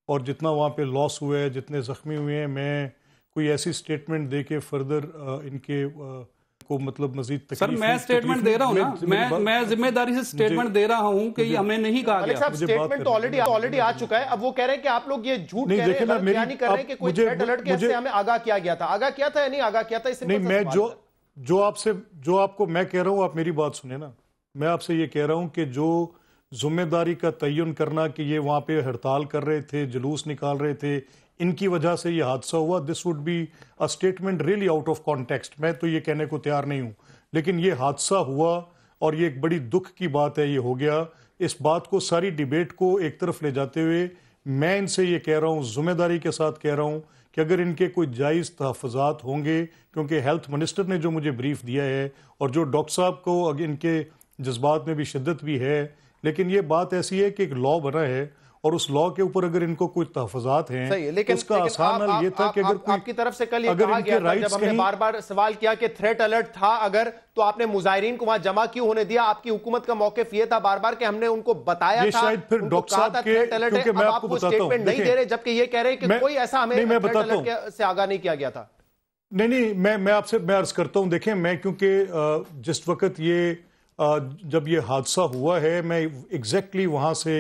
S4: और जितना वहाँ पे लॉस हुआ है, जितने ज़ख्मी हुए हैं, मैं कोई ऐसी स्टेटमेंट दे के फर्दर इनके को मतलब मजीद
S6: सर मैं स्टेटमेंट दे रहा हूँ ना, मैं जिम्मेदारी से स्टेटमेंट दे रहा हूँ कि ये हमें नहीं कहा गया।
S1: स्टेटमेंट तो ऑलरेडी आ चुका है। अब वो कह रहे हैं कि आप लोग ये झूठ कह रहे हैं, बयानी कर रहे हैं कि कोई थ्रेट अलर्ट के से हमें आगाह किया गया था। आगाह किया था या नहीं आगाह किया था? इससे
S4: नहीं, मैं जो आपको मैं कह रहा हूँ, आप मेरी बात सुने ना। मैं आपसे ये कह रहा हूँ कि जो जिम्मेदारी का तयन करना कि ये वहाँ पे हड़ताल कर रहे थे, जुलूस निकाल रहे थे, इनकी वजह से ये हादसा हुआ, this would be a statement really out of context. मैं तो ये कहने को तैयार नहीं हूँ, लेकिन ये हादसा हुआ और ये एक बड़ी दुख की बात है, ये हो गया। इस बात को, सारी डिबेट को एक तरफ ले जाते हुए मैं इनसे ये कह रहा हूँ, जिम्मेदारी के साथ कह रहा हूँ कि अगर इनके कोई जायज़ तहफ़्फ़ुज़ात होंगे, क्योंकि हेल्थ मिनिस्टर ने जो मुझे ब्रीफ दिया है और जो डॉक्टर साहब को इनके जज्बात में भी शिद्दत भी है, लेकिन ये बात ऐसी है कि एक लॉ बना है और उस लॉ के ऊपर अगर इनको कोई तहफ़्फ़ुज़ात हैं,
S1: लेकिन
S4: उसका आसान हल ये था कि अगर
S1: आपकी तरफ से कल ये कहा गया था, जब हमने बार बार सवाल किया कि थ्रेट अलर्ट था अगर, तो आपने मुजाहिरीन को वहां जमा क्यों होने दिया? आपकी हुकूमत का मौक़िफ़ ये था बार बार कि हमने उनको बताया था,
S4: शायद फिर डॉक्टर साहब के, क्योंकि मैं आपको बताता हूं,
S1: नहीं दे रहे, जबकि ये कह रहे हैं कि कोई ऐसा हमें थ्रेट अलर्ट से आगाह नहीं किया गया था।
S4: नहीं, मैं आपसे अर्ज करता हूं, देखें, मैं क्योंकि जिस वक्त ये जब ये हादसा हुआ है, मैं एग्जैक्टली वहां से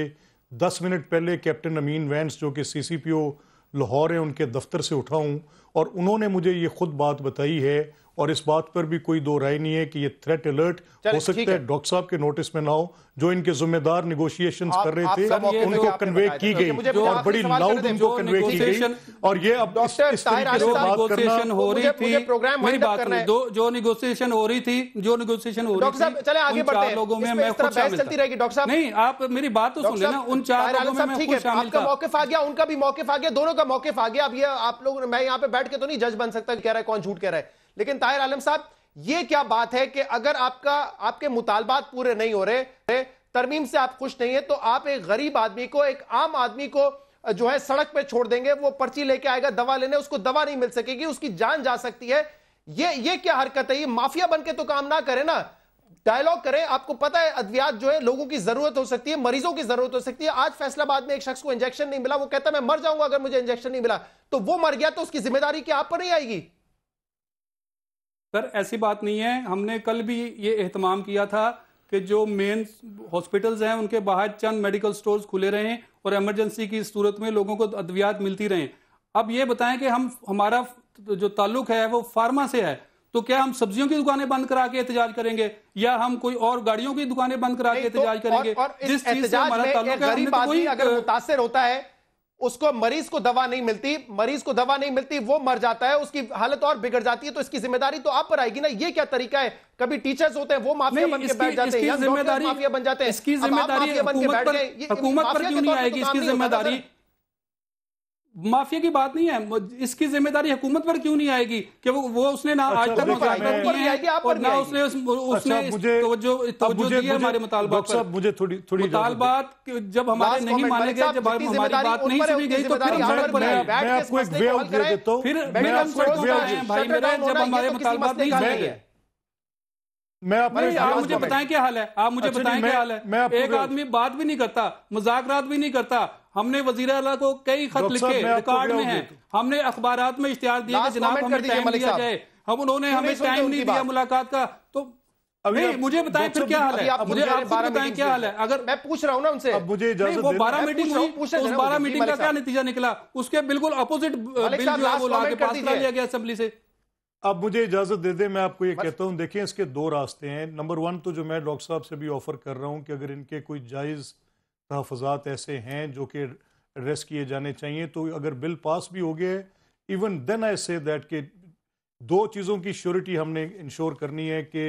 S4: 10 मिनट पहले कैप्टन अमीन वैंस जो कि CCPO लाहौर है उनके दफ्तर से उठा हूं और उन्होंने मुझे ये खुद बात बताई है और इस बात पर भी कोई दो राय नहीं है कि ये थ्रेट अलर्ट हो सकता है डॉक्टर साहब के नोटिस में ना हो, जो इनके जिम्मेदार निगोशिएशंस कर रहे थे उनको कन्वे की गई और बड़ी लाउड उनको कन्वे की गई। और ये अब इस तरीके से बात करना
S6: हो रही थी, मेरी बात जो निगोशिएशन हो रही थी,
S1: डॉक्टर साहब चले आगे बढ़ते हैं,
S6: लोगों में मैं खुद शामिल
S1: चलती रहेगी। डॉक्टर साहब
S6: नहीं, आप मेरी बात तो सुन लेना, उन 4 लोगों में मैं खुद शामिल था।
S1: आपका मौक़िफ़ आ गया, उनका भी मौक़िफ़ आ गया, दोनों का मौक़िफ़ आ गया। अब ये आप लोग, मैं यहाँ पे बैठ के तो नहीं जज बन सकता कह रहा है कौन झूठ कह रहा है, लेकिन ताहिर आलम साहब ये क्या बात है कि अगर आपके मुतालबात पूरे नहीं हो रहे, तरमीम से आप खुश नहीं है, तो आप एक गरीब आदमी को, एक आम आदमी को जो है सड़क पे छोड़ देंगे, वो पर्ची लेके आएगा दवा लेने, उसको दवा नहीं मिल सकेगी, उसकी जान जा सकती है। ये क्या हरकत है? ये माफिया बन के तो काम ना करे ना, डायलॉग करें। आपको पता है अद्वियात जो है लोगों की जरूरत हो सकती है, मरीजों की जरूरत हो सकती है। आज फैसलाबाद में एक शख्स को इंजेक्शन नहीं मिला, वो कहता मैं मर जाऊंगा अगर मुझे इंजेक्शन नहीं मिला, तो वो मर गया तो उसकी जिम्मेदारी क्या आप पर नहीं आएगी?
S6: सर ऐसी बात नहीं है, हमने कल भी ये एहतमाम किया था कि जो मेन हॉस्पिटल्स हैं उनके बाहर चंद मेडिकल स्टोर्स खुले रहें और इमरजेंसी की सूरत में लोगों को अद्वियात मिलती रहें। अब ये बताएं कि हमारा जो ताल्लुक है वो फार्मा से है, तो क्या हम सब्जियों की दुकानें बंद करा के एहतजाज करेंगे या हम कोई और गाड़ियों की दुकानें बंद करा के एहतजाज करेंगे?
S1: जिस चीज से हमारा ताल्लुक है, गरीब आदमी अगर मुतासिर होता है, उसको मरीज को दवा नहीं मिलती, वो मर जाता है, उसकी हालत और बिगड़ जाती है, तो इसकी जिम्मेदारी तो आप पर आएगी ना। ये क्या तरीका है? कभी टीचर्स होते हैं वो माफिया बन के बैठ जाते हैं, जिम्मेदारी माफिया बन जाते हैं,
S6: इसकी जिम्मेदारी हुकूमत पर क्यों नहीं आएगी? इसकी जिम्मेदारी माफिया की बात नहीं है, इसकी जिम्मेदारी हुकूमत पर क्यों नहीं आएगी कि वो उसने ना आज तक और ना उसने तवज्जो दी है हमारे मुतालबात पर।
S4: मुझे थोड़ी
S6: मुतालबात जब हमारे नहीं माने गए, जब हमारी बात नहीं सुनी गई, तो फिर हम सड़क पर आए।
S4: मैं आपको एक वे आउट दे देता हूं,
S6: फिर हम सड़क पर आए भाई मेरे, जब हमारे मुतालबात नहीं सुने गए। आप मुझे बताएं क्या हाल है, आप मुझे बताएं क्या हाल है। एक आदमी बात भी नहीं करता, मजाकरात भी नहीं करता। हमने वजीर आला को कई खत लिखे, रिकॉर्ड में है, हमने अखबारात में इश्तिहार दिया कि जनाब हमें टाइम दिया जाए, उन्होंने हमें टाइम नहीं दिया मुलाकात का। तो नहीं, मुझे बताएं फिर क्या हाल है, मुझे आप बताएं क्या हाल है। अगर
S1: मैं पूछ रहा हूं ना उनसे,
S4: अब मुझे
S6: वो 12 मीटिंग हुई, उस 12 मीटिंग का क्या नतीजा निकला? उसके बिल्कुल अपोजिट बिल जो है वो लाके पास करा लिया गया असेंबली से।
S4: अब मुझे इजाजत दे दे, मैं आपको ये कहता हूं, देखिए इसके 2 रास्ते हैं। नंबर 1 तो जो मैं डॉक्टर साहब से भी ऑफर कर रहा हूं कि अगर इनके कोई जायज़ तहफ़्फ़ुज़ात ऐसे हैं जो कि अरेस्ट किए जाने चाहिए, तो अगर बिल पास भी हो गया, even then I say that कि 2 चीज़ों की श्योरिटी हमने इंश्योर करनी है कि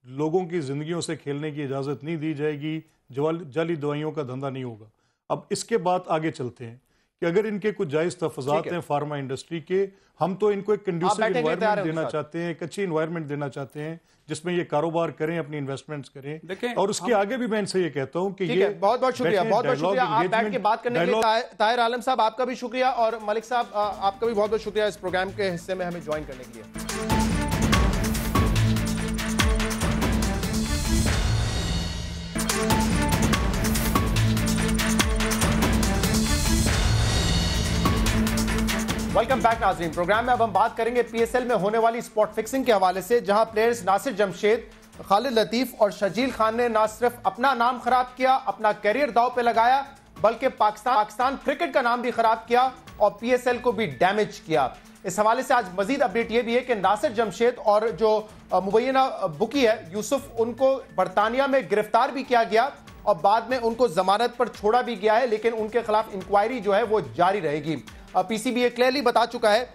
S4: लोगों की ज़िंदगियों से खेलने की इजाज़त नहीं दी जाएगी, जाली दवाइयों का धंधा नहीं होगा। अब इसके बाद आगे चलते हैं कि अगर इनके कुछ जायज़ तहफ़्फ़ुज़ात हैं फार्मा इंडस्ट्री के, हम तो इनको एक कंड्यूसिव एनवायरनमेंट देना चाहते हैं, एक अच्छी एनवायरनमेंट देना चाहते हैं जिसमें ये कारोबार करें, अपनी इन्वेस्टमेंट्स करें। और उसके आगे भी मैं इनसे ये कहता हूं कि ये
S1: बहुत बहुत शुक्रिया आप बैठ के बात करने के लिए। ताहिर आलम साहब आपका भी शुक्रिया, और मलिक साहब आपका भी बहुत बहुत शुक्रिया इस प्रोग्राम के हिस्से में हमें ज्वाइन करने के लिए। वेलकम बैक नाज़रीन। प्रोग्राम में अब हम बात करेंगे PSL में होने वाली स्पॉट फिक्सिंग के हवाले से, जहां प्लेयर्स नासिर जमशेद, खालिद लतीफ और शजील खान ने न सिर्फ अपना नाम खराब किया, अपना करियर दांव पे लगाया, बल्कि पाकिस्तान क्रिकेट का नाम भी खराब किया और PSL को भी डैमेज किया। इस हवाले से आज मजीद अपडेट यह भी है कि नासिर जमशेद और जो मुबैना बुकी है यूसुफ, उनको बरतानिया में गिरफ्तार भी किया गया और बाद में उनको जमानत पर छोड़ा भी गया है, लेकिन उनके खिलाफ इंक्वायरी जो है वो जारी रहेगी। PCB ये क्लियरली बता चुका है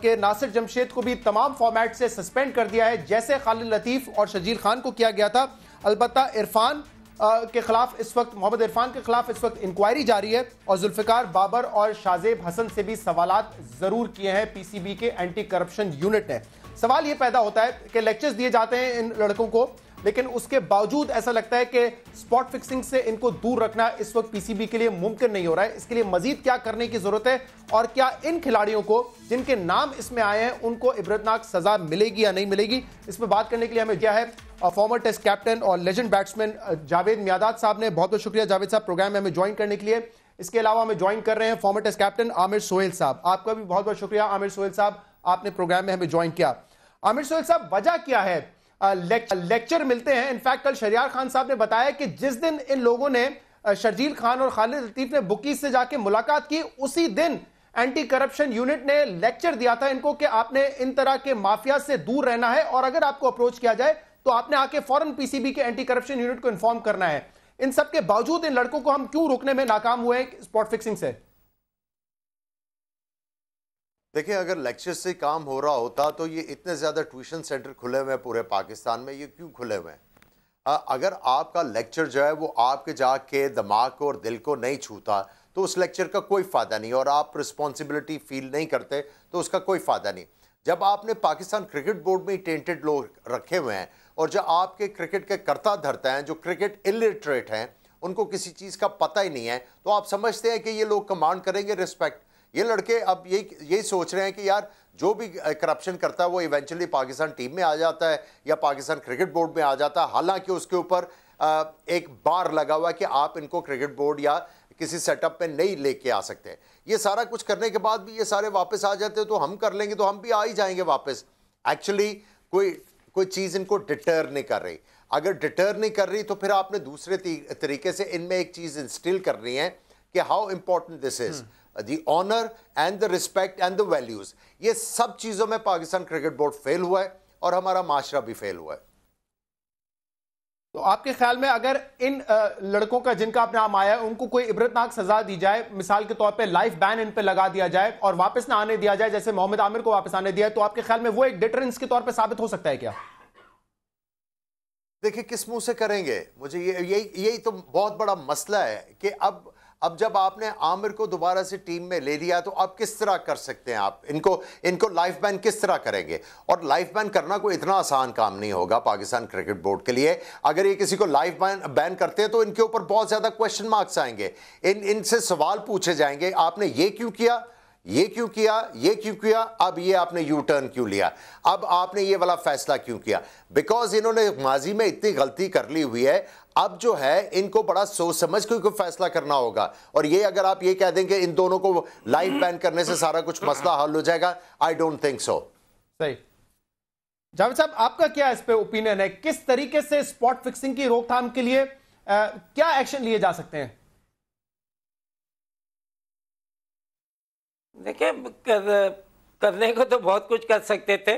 S1: कि नासिर जमशेद को भी तमाम फॉर्मेट से सस्पेंड कर दिया है, जैसे खालिद लतीफ और शजील खान को किया गया था। अलबत्ता इरफान के खिलाफ इस वक्त, मोहम्मद इरफान के खिलाफ इस वक्त इंक्वायरी जारी है और जुल्फिकार बाबर और शाजेब हसन से भी सवालात जरूर किए हैं पीसीबी के एंटी करप्शन यूनिट ने। सवाल यह पैदा होता है कि लेक्चर्स दिए जाते हैं इन लड़कों को, लेकिन उसके बावजूद ऐसा लगता है कि स्पॉट फिक्सिंग से इनको दूर रखना इस वक्त पीसीबी के लिए मुमकिन नहीं हो रहा है। इसके लिए मजीद क्या करने की जरूरत है और क्या इन खिलाड़ियों को जिनके नाम इसमें आए हैं उनको इबरतनाक सजा मिलेगी या नहीं मिलेगी, इस पर बात करने के लिए हमें दिया है फॉर्मर टेस्ट कैप्टन और लेजेंड बैट्समैन जावेद मियादाद साहब ने। बहुत बहुत शुक्रिया जावेद साहब प्रोग्राम में हमें ज्वाइन करने के लिए। इसके अलावा हमें ज्वाइन कर रहे हैं former test captain Aamir Sohail साहब। आपका भी बहुत बहुत शुक्रिया आमिर सोहेल साहब, आपने प्रोग्राम में हमें ज्वाइन किया। आमिर सोहेल साहब, वजह क्या है? लेक्चर मिलते हैं, इनफैक्ट कल शरियार खान साहब ने बताया कि जिस दिन इन लोगों ने शर्जील खान और खालिद लतीफ ने बुकीज से जाके मुलाकात की, उसी दिन एंटी करप्शन यूनिट ने लेक्चर दिया था इनको कि आपने इन तरह के माफिया से दूर रहना है और अगर आपको अप्रोच किया जाए तो आपने आके फौरन पीसीबी के एंटी करप्शन यूनिट को इन्फॉर्म करना है। इन सब के बावजूद इन लड़कों को हम क्यों रोकने में नाकाम हुए हैं स्पॉट फिक्सिंग से?
S7: देखिए, अगर लेक्चर से काम हो रहा होता तो ये इतने ज़्यादा ट्यूशन सेंटर खुले हुए हैं पूरे पाकिस्तान में, ये क्यों खुले हुए हैं? अगर आपका लेक्चर जो है वो आपके जाके दिमाग को और दिल को नहीं छूता तो उस लेक्चर का कोई फ़ायदा नहीं, और आप रिस्पॉन्सिबिलिटी फील नहीं करते तो उसका कोई फ़ायदा नहीं। जब आपने पाकिस्तान क्रिकेट बोर्ड में टेंटेड लोग रखे हुए हैं और जो आपके क्रिकेट के करता धरता हैं, जो क्रिकेट इलिटरेट हैं, उनको किसी चीज़ का पता ही नहीं है, तो आप समझते हैं कि ये लोग कमांड करेंगे रिस्पेक्ट। ये लड़के अब यही सोच रहे हैं कि यार जो भी करप्शन करता है वो इवेंचुअली पाकिस्तान टीम में आ जाता है या पाकिस्तान क्रिकेट बोर्ड में आ जाता है, हालांकि उसके ऊपर एक बार लगा हुआ है कि आप इनको क्रिकेट बोर्ड या किसी सेटअप में नहीं लेके आ सकते। ये सारा कुछ करने के बाद भी ये सारे वापस आ जाते हैं तो हम कर लेंगे, तो हम भी आ ही जाएंगे वापस। एक्चुअली कोई चीज़ इनको डिटर नहीं कर रही। अगर डिटर नहीं कर रही तो फिर आपने दूसरे तरीके से इनमें एक चीज़ इंस्टिल करनी है कि how important this is, the honour and the respect and the values. ये सब चीज़ों में पाकिस्तान क्रिकेट बोर्ड फेल हुआ है और हमारा माशरा भी फेल हुआ है।
S1: तो आपके ख्याल में अगर इन लड़कों का जिनका अपना नाम आया है उनको कोई इबरतनाक सजा दी जाए, मिसाल के तौर पे लाइफ बैन इन पे लगा दिया जाए और वापस ना आने दिया जाए, जैसे मोहम्मद आमिर को वापस आने दिया, तो आपके ख्याल में वो एक डिटरेंस के तौर पे साबित हो सकता है क्या?
S7: देखिए, किस मुंह से करेंगे? मुझे यही तो बहुत बड़ा मसला है कि अब जब आपने आमिर को दोबारा से टीम में ले लिया तो अब किस तरह कर सकते हैं आप इनको लाइफ बैन किस तरह करेंगे? और लाइफ बैन करना कोई इतना आसान काम नहीं होगा पाकिस्तान क्रिकेट बोर्ड के लिए। अगर ये किसी को लाइफ बैन करते हैं तो इनके ऊपर बहुत ज़्यादा क्वेश्चन मार्क्स आएंगे, इनसे सवाल पूछे जाएंगे, आपने ये क्यों किया, ये क्यों किया, ये क्यों किया, अब ये आपने यू टर्न क्यों लिया, अब आपने ये वाला फैसला क्यों किया? बिकॉज इन्होंने माजी में इतनी गलती कर ली हुई है, अब जो है इनको बड़ा सोच समझ के कोई फैसला करना होगा। और ये अगर आप ये कह देंगे इन दोनों को लाइफ बैन करने से सारा कुछ मसला हल हो जाएगा, आई डोंट थिंक सो।
S1: सही। जावेद साहब, आपका क्या इस पे ओपिनियन है? किस तरीके से स्पॉट फिक्सिंग की रोकथाम के लिए क्या एक्शन लिए जा सकते हैं?
S8: देखिए, करने को तो बहुत कुछ कर सकते थे।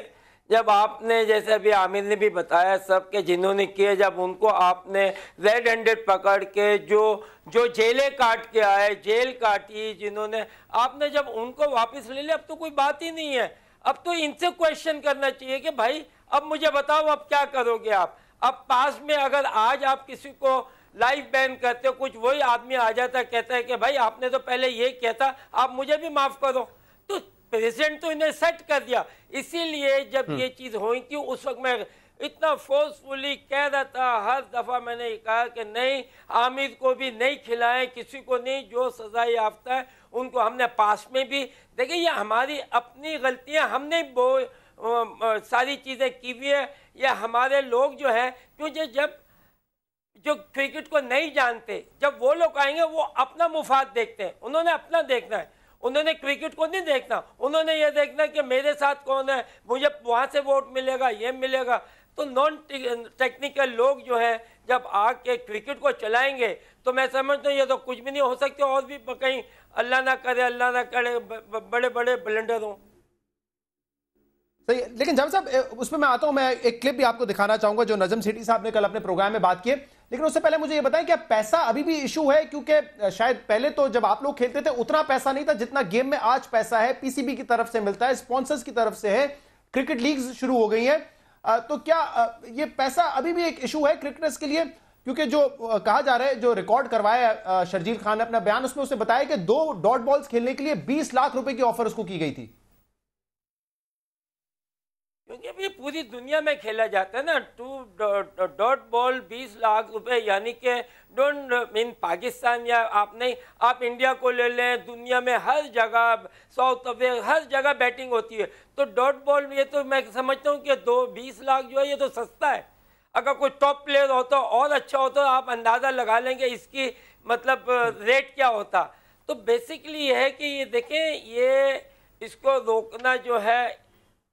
S8: जब आपने, जैसे अभी आमिर ने भी बताया, सब के जिन्होंने किए, जब उनको आपने रेड हैंडेड पकड़ के जो जेलें काट के आए, जेल काटी जिन्होंने, आपने जब उनको वापस ले लिया, अब तो कोई बात ही नहीं है। अब तो इनसे क्वेश्चन करना चाहिए कि भाई अब मुझे बताओ अब क्या करोगे आप। अब पास में अगर आज आप किसी को लाइफ बैन करते हो, कुछ वही आदमी आ जाता कहता है कि भाई आपने तो पहले ये किया था, आप मुझे भी माफ करो, तो प्रेसिडेंट तो इन्हें सेट कर दिया। इसीलिए जब ये चीज हुई थी उस वक्त मैं इतना फोर्सफुली कह रहा था, हर दफा मैंने कहा कि नहीं, आमिर को भी नहीं खिलाएं, किसी को नहीं, जो सजा याफ्ता है उनको। हमने पास में भी देखिए, ये हमारी अपनी गलतियां, हमने वो सारी चीजें की हुई है। या हमारे लोग जो है, क्योंकि जब जो क्रिकेट को नहीं जानते, जब वो लोग आएंगे वो अपना मुफाद देखते हैं, उन्होंने अपना देखना है, उन्होंने क्रिकेट को नहीं देखना, उन्होंने ये देखना कि मेरे साथ कौन है, मुझे वहाँ से वोट मिलेगा, ये मिलेगा। तो नॉन टेक्निकल लोग जो है जब आके क्रिकेट को चलाएंगे तो मैं समझता हूँ ये तो कुछ भी नहीं हो सकते, और भी कहीं अल्लाह ना करे, अल्लाह ना करे, बड़े बड़े ब्लंडर हों।
S1: सही। लेकिन जावेद साहब, उसमें मैं आता हूं, मैं एक क्लिप भी आपको दिखाना चाहूंगा जो नजम सेठी साहब ने कल अपने प्रोग्राम में बात की है। लेकिन उससे पहले मुझे ये बताएं कि पैसा अभी भी इशू है, क्योंकि शायद पहले तो जब आप लोग खेलते थे उतना पैसा नहीं था जितना गेम में आज पैसा है। पीसीबी की तरफ से मिलता है, स्पॉन्सर्स की तरफ से है, क्रिकेट लीग्स शुरू हो गई है, तो क्या ये पैसा अभी भी एक इशू है क्रिकेटर्स के लिए? क्योंकि जो कहा जा रहा है, जो रिकॉर्ड करवाया शर्जील खान ने अपना बयान, उसमें उसने बताया कि 2 डॉट बॉल्स खेलने के लिए 20 लाख रुपए की ऑफर उसको की गई थी।
S8: क्योंकि अभी पूरी दुनिया में खेला जाता है ना, 2 डॉट बॉल 20 लाख रुपए, यानी कि डोंट मीन पाकिस्तान या आप नहीं, आप इंडिया को ले लें, दुनिया में हर जगह, साउथ अफ्रीका हर जगह बैटिंग होती है। तो डॉट बॉल ये तो मैं समझता हूँ कि 20 लाख जो है ये तो सस्ता है। अगर कोई टॉप प्लेयर होता और अच्छा होता, आप अंदाज़ा लगा लेंगे इसकी मतलब रेट क्या होता। तो बेसिकली ये है कि ये देखें, ये इसको रोकना जो है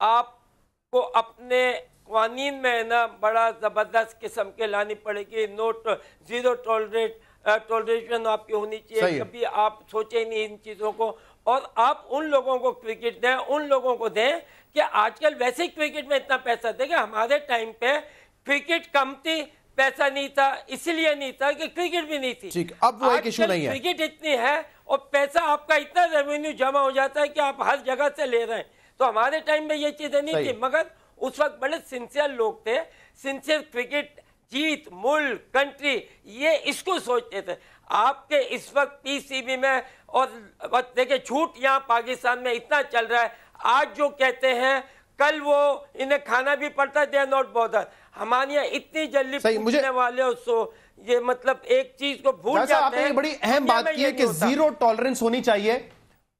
S8: आपको अपने कानून में ना बड़ा ज़बरदस्त किस्म के लानी पड़ेगी। नोट जीरो टॉलरेशन आपकी होनी चाहिए। कभी आप सोचे नहीं इन चीज़ों को, और आप उन लोगों को क्रिकेट दें, उन लोगों को दें कि आजकल वैसे ही क्रिकेट में इतना पैसा देंगे। हमारे टाइम पे क्रिकेट कम थी, पैसा नहीं था, इसलिए नहीं था कि क्रिकेट भी नहीं थी।
S1: ठीक, अब वो एक इशू नहीं है।
S8: क्रिकेट इतनी है और पैसा आपका इतना रेवेन्यू जमा हो जाता है कि आप हर जगह से ले रहे हैं। तो हमारे टाइम में ये चीजें नहीं थी, मगर उस वक्त बड़े सिंसियर लोग थे, सिंसियर क्रिकेट, जीत, मुल्क, कंट्री, ये इसको सोचते थे। आपके इस वक्त पीसीबी में और देखिए झूठ यहाँ पाकिस्तान में इतना चल रहा है। आज जो कहते हैं कल वो इन्हें खाना भी पड़ता है, दे आर नॉट बॉदर। हमारे यहाँ इतनी जल्दी पूछने वाले उसको, ये मतलब एक चीज को भूल जाते हैं।
S1: आपने बड़ी अहम बात की है कि जीरो टॉलरेंस होनी चाहिए,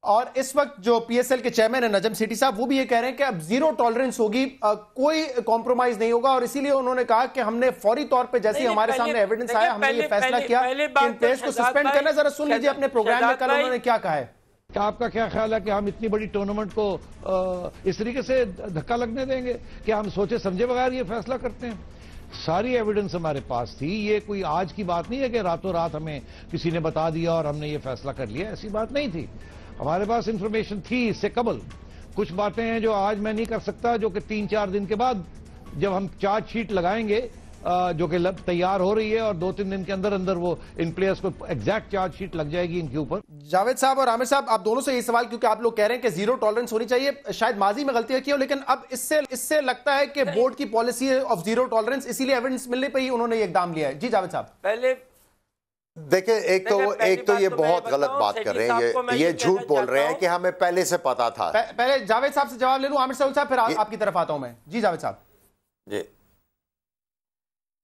S1: और इस वक्त जो पीएसएल के चेयरमैन है नजम सेठी साहब, वो भी ये कह रहे हैं कि अब जीरो टॉलरेंस होगी, कोई कॉम्प्रोमाइज नहीं होगा। और इसीलिए उन्होंने कहा कि हमने फौरी तौर पे जैसे हमारे सामने एविडेंस आया, हमने ये फैसला किया कि इन प्लेयर्स को सस्पेंड करना। जरा सुन लीजिए अपने प्रोग्राम में कल उन्होंने क्या कहा है।
S9: आपका क्या ख्याल है कि हम इतनी बड़ी टूर्नामेंट को इस तरीके से धक्का लगने देंगे कि हम सोचे समझे बगैर ये फैसला करते हैं? सारी एविडेंस हमारे पास थी। ये कोई आज की बात नहीं है कि रातों रात हमें किसी ने बता दिया और हमने ये फैसला कर लिया, ऐसी बात नहीं थी। हमारे पास इंफॉर्मेशन थी इससे कबल। कुछ बातें हैं जो आज मैं नहीं कर सकता, जो कि 3-4 दिन के बाद जब हम चार्जशीट लगाएंगे, जो कि तैयार हो रही है, और 2-3 दिन के अंदर अंदर वो इन प्लेयर्स को एग्जैक्ट चार्जशीट लग जाएगी इनके ऊपर।
S1: जावेद साहब और आमिर साहब, आप दोनों से ये सवाल, क्योंकि आप लोग कह रहे हैं कि जीरो टॉलरेंस होनी चाहिए, शायद माजी में गलतियां की हो, लेकिन अब इससे लगता है कि बोर्ड की पॉलिसी है ऑफ जीरो टॉलरेंस, इसीलिए एविडेंस मिलने पर ही उन्होंने ये इकदाम लिया है। जी जावेद साहब।
S8: पहले
S7: देखिए, एक तो ये बहुत गलत बात कर रहे हैं, ये झूठ बोल रहे हैं कि हमें पहले से पता था।
S1: पहले जावेद साहब से जवाब ले लूं, आमिर साहब, फिर आपकी तरफ आता हूं मैं। जी जावेद साहब।
S7: जी,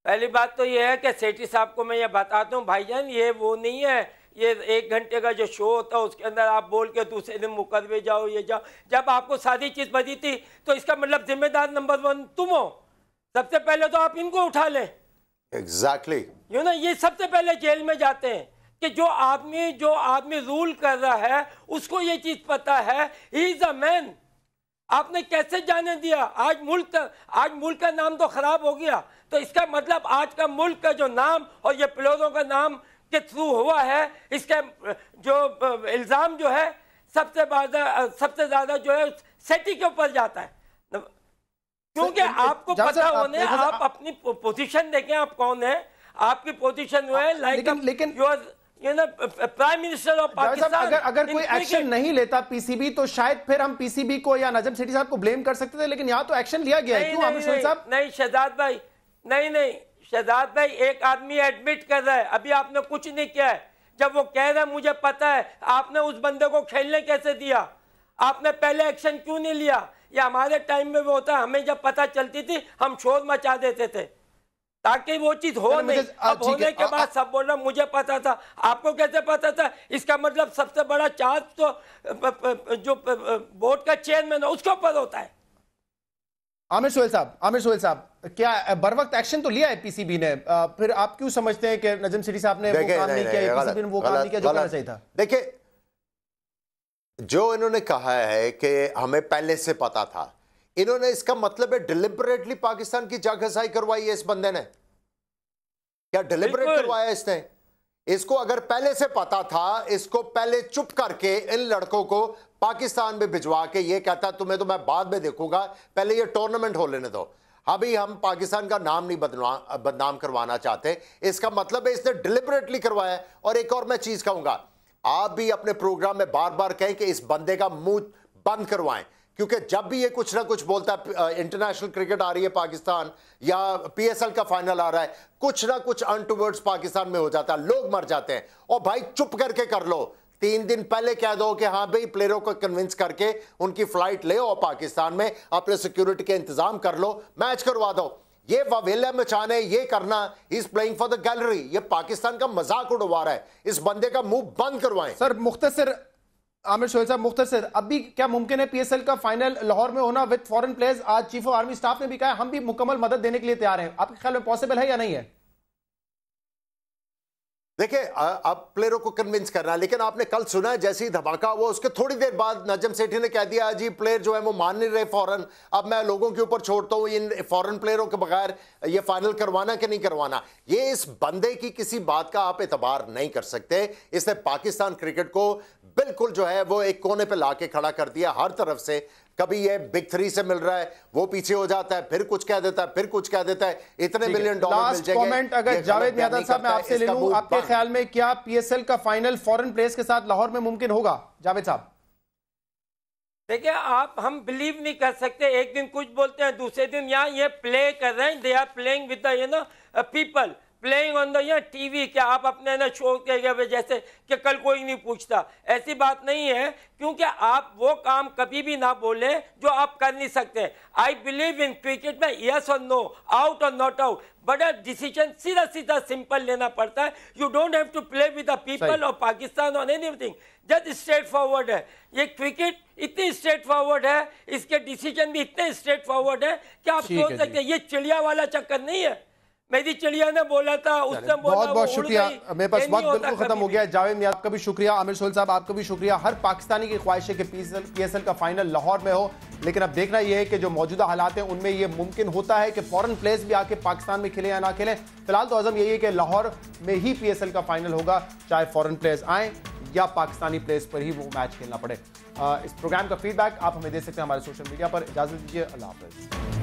S8: पहली बात तो ये है कि सेठी साहब को मैं ये बताता हूँ, भाईजान ये वो नहीं है, ये 1 घंटे का जो शो होता है उसके अंदर आप बोल के दूसरे दिन मुकदमे जाओ, ये जाओ। जब आपको सारी चीज बदी थी तो इसका मतलब जिम्मेदार नंबर 1 तुम हो। सबसे पहले तो आप इनको उठा लें।
S7: एग्जैक्टली
S8: यू ना, ये सबसे पहले जेल में जाते हैं कि जो आदमी रूल कर रहा है उसको ये चीज पता है, ही इज अ मैन। आपने कैसे जाने दिया? आज मुल्क का नाम तो खराब हो गया। तो इसका मतलब आज का मुल्क का जो नाम और ये प्लेयरों का नाम के थ्रू हुआ है, इसका जो इल्जाम जो है सबसे ज्यादा जो है सेठी के ऊपर जाता है। क्योंकि आपको पता होने, आप अपनी पोजीशन देखें, आप कौन है, आपकी पोजीशन जो है
S1: लेकिन
S8: प्राइम मिनिस्टर ऑफ पाकिस्तान।
S1: अगर कोई एक्शन नहीं लेता पीसीबी, तो शायद फिर हम पीसीबी को या नजम सेठी साहब को ब्लेम कर सकते थे, लेकिन यहाँ तो एक्शन लिया गया है। क्यों आमिर शोएब साहब?
S8: नहीं शहजाद भाई, नहीं शहजाद भाई, एक आदमी एडमिट कर रहा है, अभी आपने कुछ नहीं किया है। जब वो कह रहा है मुझे पता है, आपने उस बंदे को खेलने कैसे दिया? आपने पहले एक्शन क्यों नहीं लिया? या हमारे टाइम में वो होता, हमें जब पता चलती थी हम शोर मचा देते थे ताकि वो चीज हो नहीं। अब होने के बाद सब बोल रहा मुझे पता था। आपको कैसे पता था? इसका मतलब सबसे बड़ा चार्ज तो जो बोर्ड का चेयरमैन है उसके ऊपर होता है।
S1: आमिर शोएब साहब, क्या बर वक्त एक्शन तो लिया है पीसीबी ने? फिर आप क्यों समझते हैं कि नजम सेठी साहब ने वो काम नहीं किया, पीसीबी ने वो काम नहीं किया जो करना चाहिए था?
S7: देखिए, जो इन्होंने कहा है कि हमें पहले से पता था, इन्होंने इसका मतलब है डिलिबरेटली पाकिस्तान की जागसाई करवाई है इस बंदे ने। क्या डिलिबरेट करवाया इसने? इसको अगर पहले से पता था, इसको पहले चुप करके इन लड़कों को पाकिस्तान में भिजवा के ये कहता तुम्हें तो मैं बाद में देखूंगा, पहले ये टूर्नामेंट हो लेने दो, अभी हम पाकिस्तान का नाम नहीं बदनाम करवाना चाहते। इसका मतलब है इसने डिलिबरेटली करवाया। और एक और मैं चीज कहूंगा, आप भी अपने प्रोग्राम में बार बार कहें कि इस बंदे का मुंह बंद करवाएं, क्योंकि जब भी ये कुछ ना कुछ बोलता है, इंटरनेशनल क्रिकेट आ रही है पाकिस्तान या पीएसएल का फाइनल आ रहा है, कुछ ना कुछ अनटूवर्ड्स पाकिस्तान में हो जाता है, लोग मर जाते हैं। और भाई चुप करके कर लो, 3 दिन पहले कह दो कि हाँ भाई प्लेयरों को कन्विंस करके उनकी फ्लाइट ले और पाकिस्तान में अपने सिक्योरिटी के इंतजाम कर लो, मैच करवा दो। ये वावेला मचाने, ये करना, is playing for the gallery, ये पाकिस्तान का मजाक उड़वा रहा है। इस बंदे का मुंह बंद करवाएं।
S1: सर मुख्तसर आमिर सोहेल साहब, मुख्तसर अभी क्या मुमकिन है पीएसएल का फाइनल लाहौर में होना विद फॉरेन प्लेयर्स? आज चीफ ऑफ आर्मी स्टाफ ने भी कहा हम भी मुकम्मल मदद देने के लिए तैयार हैं। आपके ख्याल में पॉसिबल है या नहीं है?
S7: देखिए, अब प्लेयरों को कन्विंस करना है, लेकिन आपने कल सुना है जैसे ही धमाका हुआ उसके थोड़ी देर बाद नजम सेठी ने कह दिया जी प्लेयर जो है वो मान नहीं रहे फौरन, अब मैं लोगों के ऊपर छोड़ता हूं इन फॉरेन प्लेयरों के बगैर ये फाइनल करवाना कि नहीं करवाना। ये इस बंदे की किसी बात का आप एतबार नहीं कर सकते। इसने पाकिस्तान क्रिकेट को बिल्कुल जो है वो एक कोने पे लाके खड़ा कर दिया हर तरफ से। कभी ये बिग 3 से मिल रहा है, वो पीछे हो जाता है, फिर कुछ कह देता है, फिर कुछ कह देता है, इतने मिलियन डॉलर मिल जाएंगे।
S1: कमेंट अगर जावेद मियां साहब मैं आपसे ले लूं, आपके ख्याल में क्या पीएसएल का फाइनल फॉरेन प्लेयर्स के साथ लाहौर में मुमकिन होगा? जावेद साहब
S8: देखिए, हम बिलीव नहीं कर सकते, एक दिन कुछ बोलते हैं दूसरे दिन यहाँ ये प्ले कर रहे हैं, they are playing with the people, playing on the TV. क्या आप अपने ना शो के जैसे कि कल कोई नहीं पूछता, ऐसी बात नहीं है, क्योंकि आप वो काम कभी भी ना बोले जो आप कर नहीं सकते। आई बिलीव इन क्रिकेट में यस और नो, आउट और नॉट आउट, बड़ा डिसीजन सीधा सीधा सिंपल लेना पड़ता है। You don't have to play with the people of Pakistan on anything, just straightforward है। ये क्रिकेट इतनी स्ट्रेट फॉरवर्ड है, इसके डिसीजन भी इतने स्ट्रेट फॉरवर्ड है कि आप सोच सकते हैं ये चिड़िया वाला चक्कर नहीं है। मेरी चिड़िया ने बोला था, उसने बोला,
S1: बहुत बहुत शुक्रिया। मेरे पास वक्त बिल्कुल खत्म हो गया है। जावेद मियां आपका भी शुक्रिया, आमिर सोहेल साहब आपका भी शुक्रिया। हर पाकिस्तानी की ख्वाहिश है कि पीएसएल का फाइनल लाहौर में हो, लेकिन अब देखना यह है कि जो मौजूदा हालात हैं उनमें यह मुमकिन होता है कि फॉरेन प्लेयर्स भी आके पाकिस्तान में खेले या ना खेले। फिलहाल तो अज़म यही है कि लाहौर में ही पीएसएल का फाइनल होगा, चाहे फॉरेन प्लेयर्स आए या पाकिस्तानी प्लेयर्स पर ही वो मैच खेलना पड़े। इस प्रोग्राम का फीडबैक आप हमें दे सकते हैं हमारे सोशल मीडिया पर। इजाजत दीजिए, अल्लाह हाफिज।